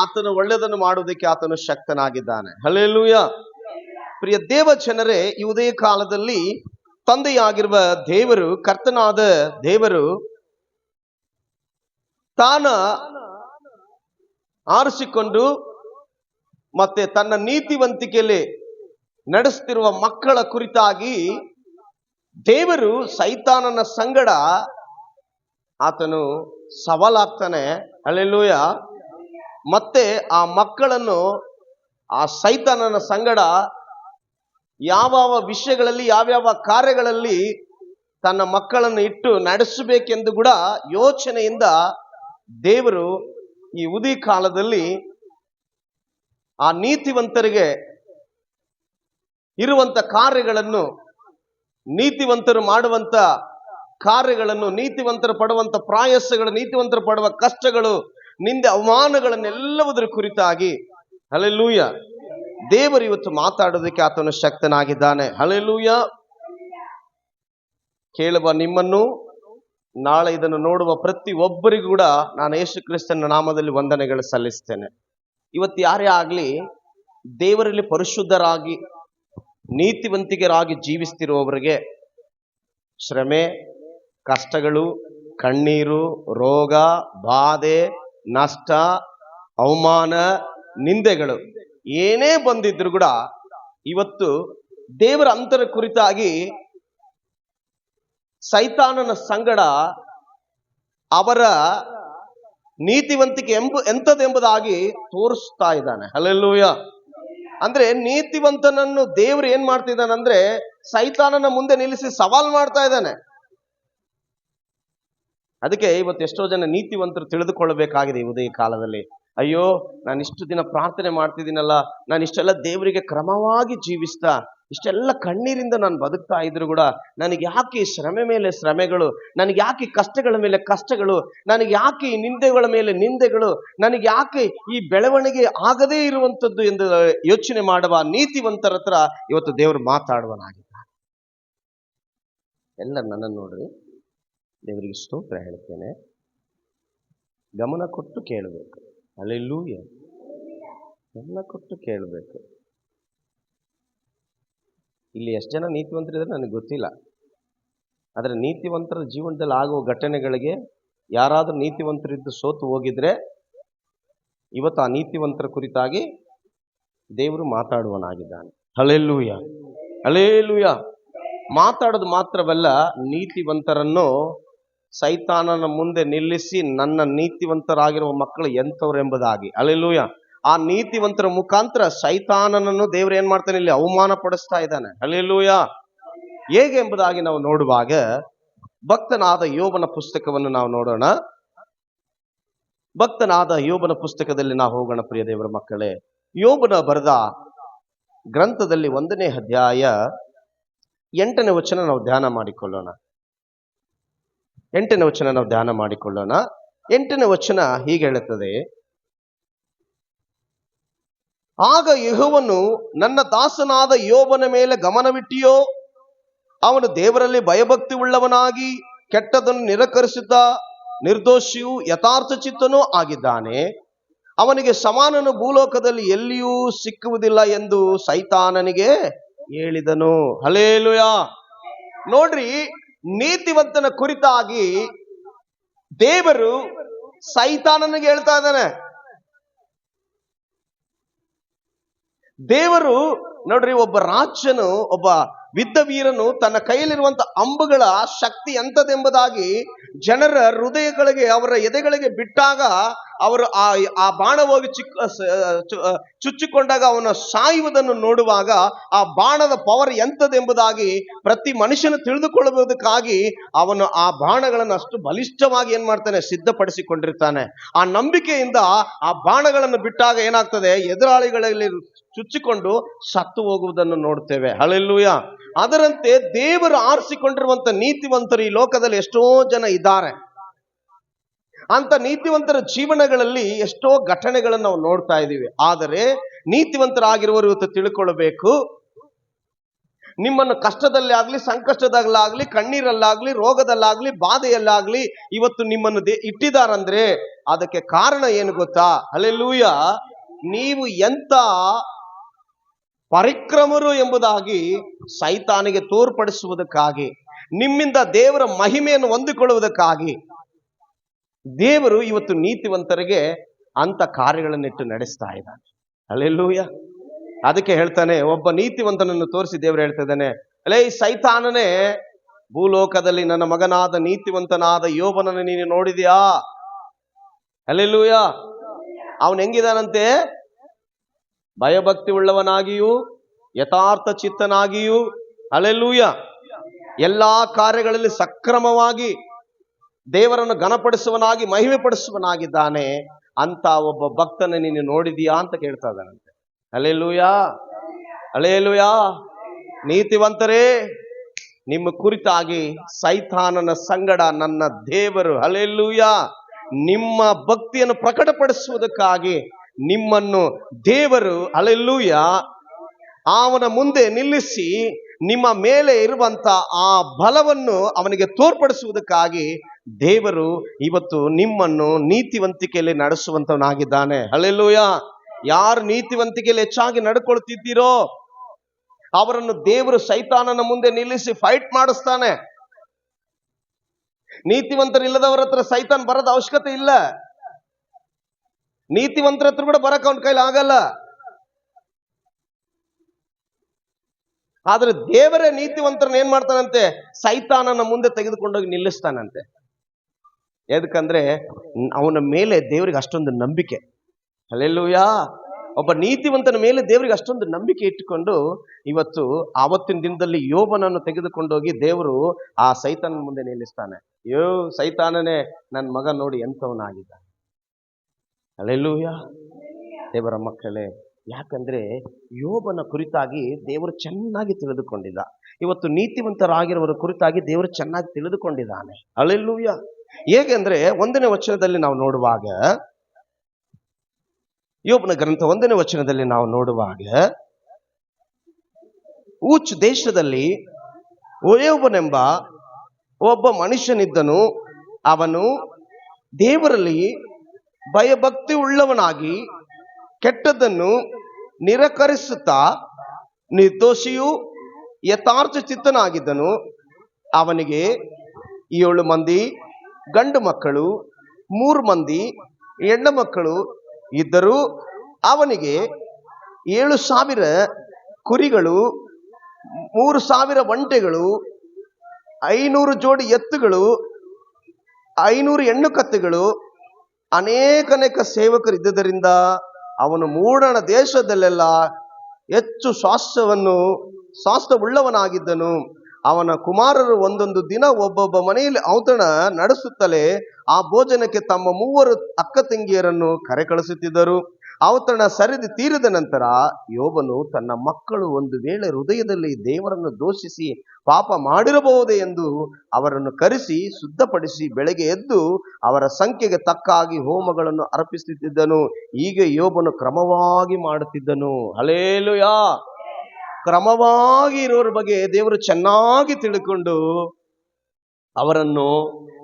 ಆತನು ಒಳ್ಳೆಯದನ್ನು ಮಾಡುವುದಕ್ಕೆ ಆತನು ಶಕ್ತನಾಗಿದ್ದಾನೆ. ಹಲ್ಲೆಲೂಯ. ಪ್ರಿಯ ದೇವ ಜನರೇ, ಈ ಉದಯ ಕಾಲದಲ್ಲಿ ತಂದೆಯಾಗಿರುವ ದೇವರು, ಕರ್ತನಾದ ದೇವರು ತಾನ ಆರಿಸಿಕೊಂಡು ಮತ್ತೆ ತನ್ನ ನೀತಿವಂತಿಕೆಯಲ್ಲಿ ನಡೆಸುತ್ತಿರುವ ಮಕ್ಕಳ ಕುರಿತಾಗಿ ದೇವರು ಸೈತಾನನ ಸಂಗಡ ಆತನು ಸವಾಲಾಗ್ತಾನೆ. ಹಲ್ಲೆಲೂಯ. ಮತ್ತೆ ಆ ಮಕ್ಕಳನ್ನು ಆ ಸೈತಾನನ ಸಂಗಡ ಯಾವ ವಿಷಯಗಳಲ್ಲಿ, ಯಾವ್ಯಾವ ಕಾರ್ಯಗಳಲ್ಲಿ ತನ್ನ ಮಕ್ಕಳನ್ನು ಇಟ್ಟು ನಡೆಸಬೇಕೆಂದು ಕೂಡ ಯೋಚನೆಯಿಂದ ದೇವರು ಈ ಉದಯ ಕಾಲದಲ್ಲಿ ಆ ನೀತಿವಂತರಿಗೆ ಇರುವಂತ ಕಾರ್ಯಗಳನ್ನು, ನೀತಿವಂತರು ಮಾಡುವಂತ ಕಾರ್ಯಗಳನ್ನು, ನೀತಿವಂತರು ಪಡುವಂತ ಪ್ರಾಯಸಗಳು, ನೀತಿವಂತರು ಪಡುವ ಕಷ್ಟಗಳು, ನಿಂದೆ ಅವಮಾನಗಳನ್ನೆಲ್ಲವುದರ ಕುರಿತಾಗಿ ಹಲ್ಲೆಲೂಯ ದೇವರು ಇವತ್ತು ಮಾತಾಡೋದಕ್ಕೆ ಆತನು ಶಕ್ತನಾಗಿದ್ದಾನೆ. ಹಲ್ಲೆಲೂಯ. ಕೇಳುವ ನಿಮ್ಮನ್ನು, ನಾಳೆ ಇದನ್ನು ನೋಡುವ ಪ್ರತಿ ಒಬ್ಬರಿಗೂ ಕೂಡ ನಾನು ಯೇಸು ಕ್ರಿಸ್ತನ ನಾಮದಲ್ಲಿ ವಂದನೆಗಳು ಸಲ್ಲಿಸ್ತೇನೆ. ಇವತ್ತು ಯಾರೇ ಆಗ್ಲಿ ದೇವರಲ್ಲಿ ಪರಿಶುದ್ಧರಾಗಿ ನೀತಿವಂತಿಕರಾಗಿ ಜೀವಿಸ್ತಿರುವವರಿಗೆ ಶ್ರಮೆ, ಕಷ್ಟಗಳು, ಕಣ್ಣೀರು, ರೋಗ, ಬಾಧೆ, ನಷ್ಟ, ಅವಮಾನ, ನಿಂದೆಗಳು ಏನೇ ಬಂದಿದ್ರು ಕೂಡ ಇವತ್ತು ದೇವರ ಅಂತರ ಕುರಿತಾಗಿ ಸೈತಾನನ ಸಂಗಡ ಅವರ ನೀತಿವಂತಿಕೆ ಎಂಥದೆಂಬುದಾಗಿ ತೋರಿಸ್ತಾ ಇದ್ದಾನೆ. ಹಲ್ಲೆಲೂಯ. ಅಂದ್ರೆ ನೀತಿವಂತನನ್ನು ದೇವರು ಏನ್ ಮಾಡ್ತಿದ್ದಾನಂದ್ರೆ ಸೈತಾನನ ಮುಂದೆ ನಿಲ್ಲಿಸಿ ಸವಾಲ್ ಮಾಡ್ತಾ ಇದ್ದಾನೆ. ಅದಕ್ಕೆ ಇವತ್ತು ಎಷ್ಟೋ ಜನ ನೀತಿವಂತರು ತಿಳಿದುಕೊಳ್ಳಬೇಕಾಗಿದೆ ಈ ಉದಯ ಕಾಲದಲ್ಲಿ. ಅಯ್ಯೋ, ನಾನು ಇಷ್ಟು ದಿನ ಪ್ರಾರ್ಥನೆ ಮಾಡ್ತಿದ್ದೀನಲ್ಲ, ನಾನು ಇಷ್ಟೆಲ್ಲ ದೇವರಿಗೆ ಕ್ರಮವಾಗಿ ಜೀವಿಸ್ತಾ, ಇಷ್ಟೆಲ್ಲ ಕಣ್ಣೀರಿಂದ ನಾನು ಬದುಕ್ತಾ ಇದ್ರು ಕೂಡ ನನಗೆ ಯಾಕೆ ಈ ಶ್ರಮೆ ಮೇಲೆ ಶ್ರಮೆಗಳು, ನನಗೆ ಯಾಕೆ ಈ ಕಷ್ಟಗಳ ಮೇಲೆ ಕಷ್ಟಗಳು, ನನಗೆ ಯಾಕೆ ಈ ನಿಂದೆಗಳ ಮೇಲೆ ನಿಂದೆಗಳು, ನನಗೆ ಯಾಕೆ ಈ ಬೆಳವಣಿಗೆ ಆಗದೇ ಇರುವಂಥದ್ದು ಎಂದು ಯೋಚನೆ ಮಾಡುವ ನೀತಿವಂತರ ಹತ್ರ ಇವತ್ತು ದೇವರು ಮಾತಾಡುವನಾಗಿದ್ದಾನೆ. ಎಲ್ಲ ನನ್ನನ್ನು ನೋಡ್ರಿ, ದೇವರಿಗೆ ಸ್ತೋತ್ರ ಹೇಳ್ತೇನೆ. ಗಮನ ಕೊಟ್ಟು ಕೇಳಬೇಕು. ಹಲ್ಲೆಲೂಯ. ಗಮನ ಕೊಟ್ಟು ಕೇಳಬೇಕು. ಇಲ್ಲಿ ಎಷ್ಟು ಜನ ನೀತಿವಂತರಿದ್ದಾರೆ ನನಗೆ ಗೊತ್ತಿಲ್ಲ, ಆದರೆ ನೀತಿವಂತರ ಜೀವನದಲ್ಲಿ ಆಗುವ ಘಟನೆಗಳಿಗೆ ಯಾರಾದರೂ ನೀತಿವಂತರಿದ್ದು ಸೋತು ಹೋಗಿದ್ರೆ ಇವತ್ತು ಆ ನೀತಿವಂತರ ಕುರಿತಾಗಿ ದೇವರು ಮಾತಾಡುವನಾಗಿದ್ದಾನೆ. ಹಲ್ಲೆಲೂಯ. ಹಲ್ಲೆಲೂಯ. ಮಾತಾಡೋದು ಮಾತ್ರವಲ್ಲ, ನೀತಿವಂತರನ್ನು ಸೈತಾನನ ಮುಂದೆ ನಿಲ್ಲಿಸಿ ನನ್ನ ನೀತಿವಂತರಾಗಿರುವ ಮಕ್ಕಳು ಎಂಥವ್ರು ಎಂಬುದಾಗಿ. ಹಲ್ಲೆಲೂಯ. ಆ ನೀತಿವಂತರ ಮುಖಾಂತರ ಸೈತಾನನನ್ನು ದೇವರು ಏನ್ ಮಾಡ್ತಾನೆ, ಇಲ್ಲಿ ಅವಮಾನ ಪಡಿಸ್ತಾ ಇದ್ದಾನೆ. ಹಲ್ಲೆಲೂಯ. ಹೇಗೆ ಎಂಬುದಾಗಿ ನಾವು ನೋಡುವಾಗ ಭಕ್ತನಾದ ಯೋಬನ ಪುಸ್ತಕವನ್ನು ನಾವು ನೋಡೋಣ. ಭಕ್ತನಾದ ಯೋಬನ ಪುಸ್ತಕದಲ್ಲಿ ನಾವು ಹೋಗೋಣ. ಪ್ರಿಯ ದೇವರ ಮಕ್ಕಳೇ, ಯೋಬನ ಬರೆದ ಗ್ರಂಥದಲ್ಲಿ 1ನೇ ಅಧ್ಯಾಯ 8ನೇ ವಚನ ನಾವು ಧ್ಯಾನ ಮಾಡಿಕೊಳ್ಳೋಣ. 8ನೇ ವಚನ ನಾವು ಧ್ಯಾನ ಮಾಡಿಕೊಳ್ಳೋಣ. 8ನೇ ವಚನ ಹೀಗೆ ಹೇಳುತ್ತದೆ: ಆಗ ಯೆಹೋವನು ನನ್ನ ದಾಸನಾದ ಯೋಬನ ಮೇಲೆ ಗಮನವಿಟ್ಟಿಯೋ, ಅವನು ದೇವರಲ್ಲಿ ಭಯಭಕ್ತಿ ಉಳ್ಳವನಾಗಿ ಕೆಟ್ಟದನ್ನು ನಿರಾಕರಿಸುತ್ತ ನಿರ್ದೋಷಿಯೂ ಯಥಾರ್ಥ ಚಿತ್ತನೂ ಆಗಿದ್ದಾನೆ. ಅವನಿಗೆ ಸಮಾನನು ಭೂಲೋಕದಲ್ಲಿ ಎಲ್ಲಿಯೂ ಸಿಕ್ಕುವುದಿಲ್ಲ ಎಂದು ಸೈತಾನನಿಗೆ ಹೇಳಿದನು. ಹಲ್ಲೆಲೂಯ. ನೋಡ್ರಿ, ನೀತಿವಂತನ ಕುರಿತಾಗಿ ದೇವರು ಸೈತಾನನಿಗೆ ಹೇಳ್ತಾ ಇದ್ದಾನೆ. ದೇವರು ನೋಡ್ರಿ, ಒಬ್ಬ ರಾಜನು, ಒಬ್ಬ ವಿದ್ದ ವೀರನು ತನ್ನ ಕೈಯಲ್ಲಿರುವಂತ ಅಂಬುಗಳ ಶಕ್ತಿ ಎಂಥದೆಂಬುದಾಗಿ ಜನರ ಹೃದಯಗಳಿಗೆ, ಅವರ ಎದೆಗಳಿಗೆ ಬಿಟ್ಟಾಗ ಅವರು ಆ ಬಾಣ ಹೋಗಿ ಚುಚ್ಚಿಕೊಂಡಾಗ ಅವನ ಸಾಯುವುದನ್ನು ನೋಡುವಾಗ ಆ ಬಾಣದ ಪವರ್ ಎಂಥದೆಂಬುದಾಗಿ ಪ್ರತಿ ಮನುಷ್ಯನು ತಿಳಿದುಕೊಳ್ಳುವುದಕ್ಕಾಗಿ ಅವನು ಆ ಬಾಣಗಳನ್ನು ಅಷ್ಟು ಬಲಿಷ್ಠವಾಗಿ ಏನ್ ಮಾಡ್ತಾನೆ, ಸಿದ್ಧಪಡಿಸಿಕೊಂಡಿರ್ತಾನೆ. ಆ ನಂಬಿಕೆಯಿಂದ ಆ ಬಾಣಗಳನ್ನು ಬಿಟ್ಟಾಗ ಏನಾಗ್ತದೆ, ಎದುರಾಳಿಗಳಲ್ಲಿ ಚುಚ್ಚಿಕೊಂಡು ಸತ್ತು ಹೋಗುವುದನ್ನು ನೋಡ್ತೇವೆ. ಹಲ್ಲೆಲೂಯ. ಅದರಂತೆ ದೇವರು ಆರಿಸಿಕೊಂಡಿರುವಂತ ನೀತಿವಂತರು ಈ ಲೋಕದಲ್ಲಿ ಎಷ್ಟೋ ಜನ ಇದ್ದಾರೆ. ಅಂತ ನೀತಿವಂತರ ಜೀವನಗಳಲ್ಲಿ ಎಷ್ಟೋ ಘಟನೆಗಳನ್ನು ನಾವು ನೋಡ್ತಾ ಇದ್ದೀವಿ. ಆದರೆ ನೀತಿವಂತರಾಗಿರುವವರು ಇವತ್ತು ತಿಳ್ಕೊಳ್ಬೇಕು, ನಿಮ್ಮನ್ನು ಕಷ್ಟದಲ್ಲಿ ಆಗ್ಲಿ, ಸಂಕಷ್ಟದಲ್ಲಾಗ್ಲಿ, ಕಣ್ಣೀರಲ್ಲಾಗ್ಲಿ, ರೋಗದಲ್ಲಾಗ್ಲಿ, ಬಾಧೆಯಲ್ಲಾಗ್ಲಿ ಇವತ್ತು ನಿಮ್ಮನ್ನು ಇಟ್ಟಿದಾರಂದ್ರೆ ಅದಕ್ಕೆ ಕಾರಣ ಏನು ಗೊತ್ತಾ? ಹಲ್ಲೆಲೂಯ. ನೀವು ಎಂತ ಪರಿಕ್ರಮರು ಎಂಬುದಾಗಿ ಸೈತಾನಿಗೆ ತೋರ್ಪಡಿಸುವುದಕ್ಕಾಗಿ, ನಿಮ್ಮಿಂದ ದೇವರ ಮಹಿಮೆಯನ್ನು ಹೊಂದಿಕೊಳ್ಳುವುದಕ್ಕಾಗಿ ದೇವರು ಇವತ್ತು ನೀತಿವಂತರಿಗೆ ಅಂತ ಕಾರ್ಯಗಳನ್ನಿಟ್ಟು ನಡೆಸ್ತಾ ಇದ್ದಾನೆ. ಹಲ್ಲೆಲೂಯ. ಅದಕ್ಕೆ ಹೇಳ್ತಾನೆ, ಒಬ್ಬ ನೀತಿವಂತನನ್ನು ತೋರಿಸಿ ದೇವರು ಹೇಳ್ತಾ ಇದ್ದಾನೆ, ಅಲೇ ಸೈತಾನನೇ, ಭೂಲೋಕದಲ್ಲಿ ನನ್ನ ಮಗನಾದ ನೀತಿವಂತನಾದ ಯೋಬನನ್ನು ನೀನು ನೋಡಿದ್ಯಾ? ಹಲ್ಲೆಲೂಯ. ಅವನು ಹೆಂಗಿದಾನಂತೆ? ಭಯಭಕ್ತಿ ಉಳ್ಳವನಾಗಿಯೂ ಯಥಾರ್ಥ ಚಿತ್ತನಾಗಿಯೂ, ಹಲ್ಲೆಲೂಯ, ಎಲ್ಲಾ ಕಾರ್ಯಗಳಲ್ಲಿ ಸಕ್ರಮವಾಗಿ ದೇವರನ್ನು ಘನಪಡಿಸುವನಾಗಿ ಮಹಿಮೆ ಪಡಿಸುವನಾಗಿದ್ದಾನೆ. ಅಂತ ಒಬ್ಬ ಭಕ್ತನ ನೀನು ನೋಡಿದೀಯಾ ಅಂತ ಕೇಳ್ತಾ ಇದ್ದಾನಂತೆ. Hallelujah, hallelujah. ನೀತಿವಂತರೇ, ನಿಮ್ಮ ಕುರಿತಾಗಿ ಸೈತಾನನ ಸಂಗಡ ನನ್ನ ದೇವರು, ಹಲ್ಲೆಲೂಯ, ನಿಮ್ಮ ಭಕ್ತಿಯನ್ನು ಪ್ರಕಟಪಡಿಸುವುದಕ್ಕಾಗಿ ನಿಮ್ಮನ್ನು ದೇವರು, ಹಲ್ಲೆಲೂಯ, ಅವನ ಮುಂದೆ ನಿಲ್ಲಿಸಿ ನಿಮ್ಮ ಮೇಲೆ ಇರುವಂತ ಆ ಬಲವನ್ನು ಅವನಿಗೆ ತೋರ್ಪಡಿಸುವುದಕ್ಕಾಗಿ ದೇವರು ಇವತ್ತು ನಿಮ್ಮನ್ನು ನೀತಿವಂತಿಕೆಯಲ್ಲಿ ನಡೆಸುವಂತವನಾಗಿದ್ದಾನೆ. ಹಲ್ಲೆಲೂಯ. ಯಾರು ನೀತಿವಂತಿಕೆಯಲ್ಲಿ ಹೆಚ್ಚಾಗಿ ನಡ್ಕೊಳ್ತಿದ್ದೀರೋ ಅವರನ್ನು ದೇವರು ಸೈತಾನನ ಮುಂದೆ ನಿಲ್ಲಿಸಿ ಫೈಟ್ ಮಾಡಿಸ್ತಾನೆ. ನೀತಿವಂತರಿಲ್ಲದವರ ಹತ್ರ ಸೈತಾನ್ ಬರೋದ ಅವಶ್ಯಕತೆ ಇಲ್ಲ. ನೀತಿವಂತರ ಹತ್ರ ಕೂಡ ಬರಕ್ ಅವನ ಕೈಲಿ ಆಗಲ್ಲ. ಆದ್ರೆ ದೇವರೇ ನೀತಿವಂತರನ್ನ ಏನ್ ಮಾಡ್ತಾನಂತೆ? ಸೈತಾನನ ಮುಂದೆ ತೆಗೆದುಕೊಂಡೋಗಿ ನಿಲ್ಲಿಸ್ತಾನಂತೆ. ಯಾಕಂದ್ರೆ ಅವನ ಮೇಲೆ ದೇವರಿಗೆ ಅಷ್ಟೊಂದು ನಂಬಿಕೆ. ಹಲ್ಲೆಲೂಯ. ಒಬ್ಬ ನೀತಿವಂತನ ಮೇಲೆ ದೇವರಿಗೆ ಅಷ್ಟೊಂದು ನಂಬಿಕೆ ಇಟ್ಟುಕೊಂಡು ಇವತ್ತು ಆವತ್ತಿನ ದಿನದಲ್ಲಿ ಯೋಬನನ್ನು ತೆಗೆದುಕೊಂಡೋಗಿ ದೇವರು ಆ ಸೈತಾನನ ಮುಂದೆ ನಿಲ್ಲಿಸ್ತಾನೆ. ಸೈತಾನನೇ, ನನ್ನ ಮಗ ನೋಡಿ ಎಂಥವನಾಗಿದ್ದಾನೆ. ಹಲ್ಲೆಲೂಯ. ದೇವರ ಮಕ್ಕಳೇ, ಯಾಕಂದ್ರೆ ಯೋಬನ ಕುರಿತಾಗಿ ದೇವರು ಚೆನ್ನಾಗಿ ತಿಳಿದುಕೊಂಡಿದ್ದ. ಇವತ್ತು ನೀತಿವಂತರಾಗಿರುವವರ ಕುರಿತಾಗಿ ದೇವರು ಚೆನ್ನಾಗಿ ತಿಳಿದುಕೊಂಡಿದ್ದಾನೆ. ಹಲ್ಲೆಲೂಯ. ಹೇಗೆಂದ್ರೆ 1ನೇ ವಚನದಲ್ಲಿ ನಾವು ನೋಡುವಾಗ, ಯೋಬನ ಗ್ರಂಥ 1ನೇ ವಚನದಲ್ಲಿ ನಾವು ನೋಡುವಾಗ, ಊಚ್ ದೇಶದಲ್ಲಿ ಯೋಬನೆಂಬ ಒಬ್ಬ ಮನುಷ್ಯನಿದ್ದನು. ಅವನು ದೇವರಲ್ಲಿ ಭಯಭಕ್ತಿ ಉಳ್ಳವನಾಗಿ ಕೆಟ್ಟದ್ದನ್ನು ನಿರಾಕರಿಸುತ್ತಾ ನಿರ್ದೋಷಿಯೂ ಯಥಾರ್ಥ ಚಿತ್ತನಾಗಿದ್ದನು. ಅವನಿಗೆ 7 ಮಂದಿ ಗಂಡು ಮಕ್ಕಳು, 3 ಮಂದಿ ಹೆಣ್ಣು ಮಕ್ಕಳು ಇದ್ದರೂ ಅವನಿಗೆ 7,000 ಕುರಿಗಳು, 3,000 ಒಂಟೆಗಳು, 500 ಜೋಡಿ ಎತ್ತುಗಳು, 500 ಹೆಣ್ಣು ಕತ್ತೆಗಳು, ಅನೇಕ ಸೇವಕರು ಇದ್ದುದರಿಂದ ಅವನು ಮೂಡಣ ದೇಶದಲ್ಲೆಲ್ಲ ಹೆಚ್ಚು ಸ್ವಾಸ್ಥ್ಯವುಳ್ಳವನಾಗಿದ್ದನು. ಅವನ ಕುಮಾರರು ಒಂದೊಂದು ದಿನ ಒಬ್ಬೊಬ್ಬ ಮನೆಯಲ್ಲಿ ಔತಣ ನಡೆಸುತ್ತಲೇ ಆ ಭೋಜನಕ್ಕೆ ತಮ್ಮ 3 ಅಕ್ಕ ತಂಗಿಯರನ್ನು ಕರೆ ಕಳಿಸುತ್ತಿದ್ದರು. ಔತಣ ಸರಿದು ತೀರಿದ ನಂತರ ಯೋಬನು ತನ್ನ ಮಕ್ಕಳು ಒಂದು ವೇಳೆ ಹೃದಯದಲ್ಲಿ ದೇವರನ್ನು ದೂಷಿಸಿ ಪಾಪ ಮಾಡಿರಬಹುದೇ ಎಂದು ಅವರನ್ನು ಕರೆಸಿ ಶುದ್ಧಪಡಿಸಿ ಬೆಳಗ್ಗೆ ಎದ್ದು ಅವರ ಸಂಖ್ಯೆಗೆ ತಕ್ಕಾಗಿ ಹೋಮಗಳನ್ನು ಅರ್ಪಿಸುತ್ತಿದ್ದನು. ಹೀಗೆ ಯೋಬನು ಕ್ರಮವಾಗಿ ಮಾಡುತ್ತಿದ್ದನು. ಹಲ್ಲೆಲೂಯ. ಕ್ರಮವಾಗಿ ಇರೋರ ಬಗ್ಗೆ ದೇವರು ಚೆನ್ನಾಗಿ ತಿಳ್ಕೊಂಡು ಅವರನ್ನು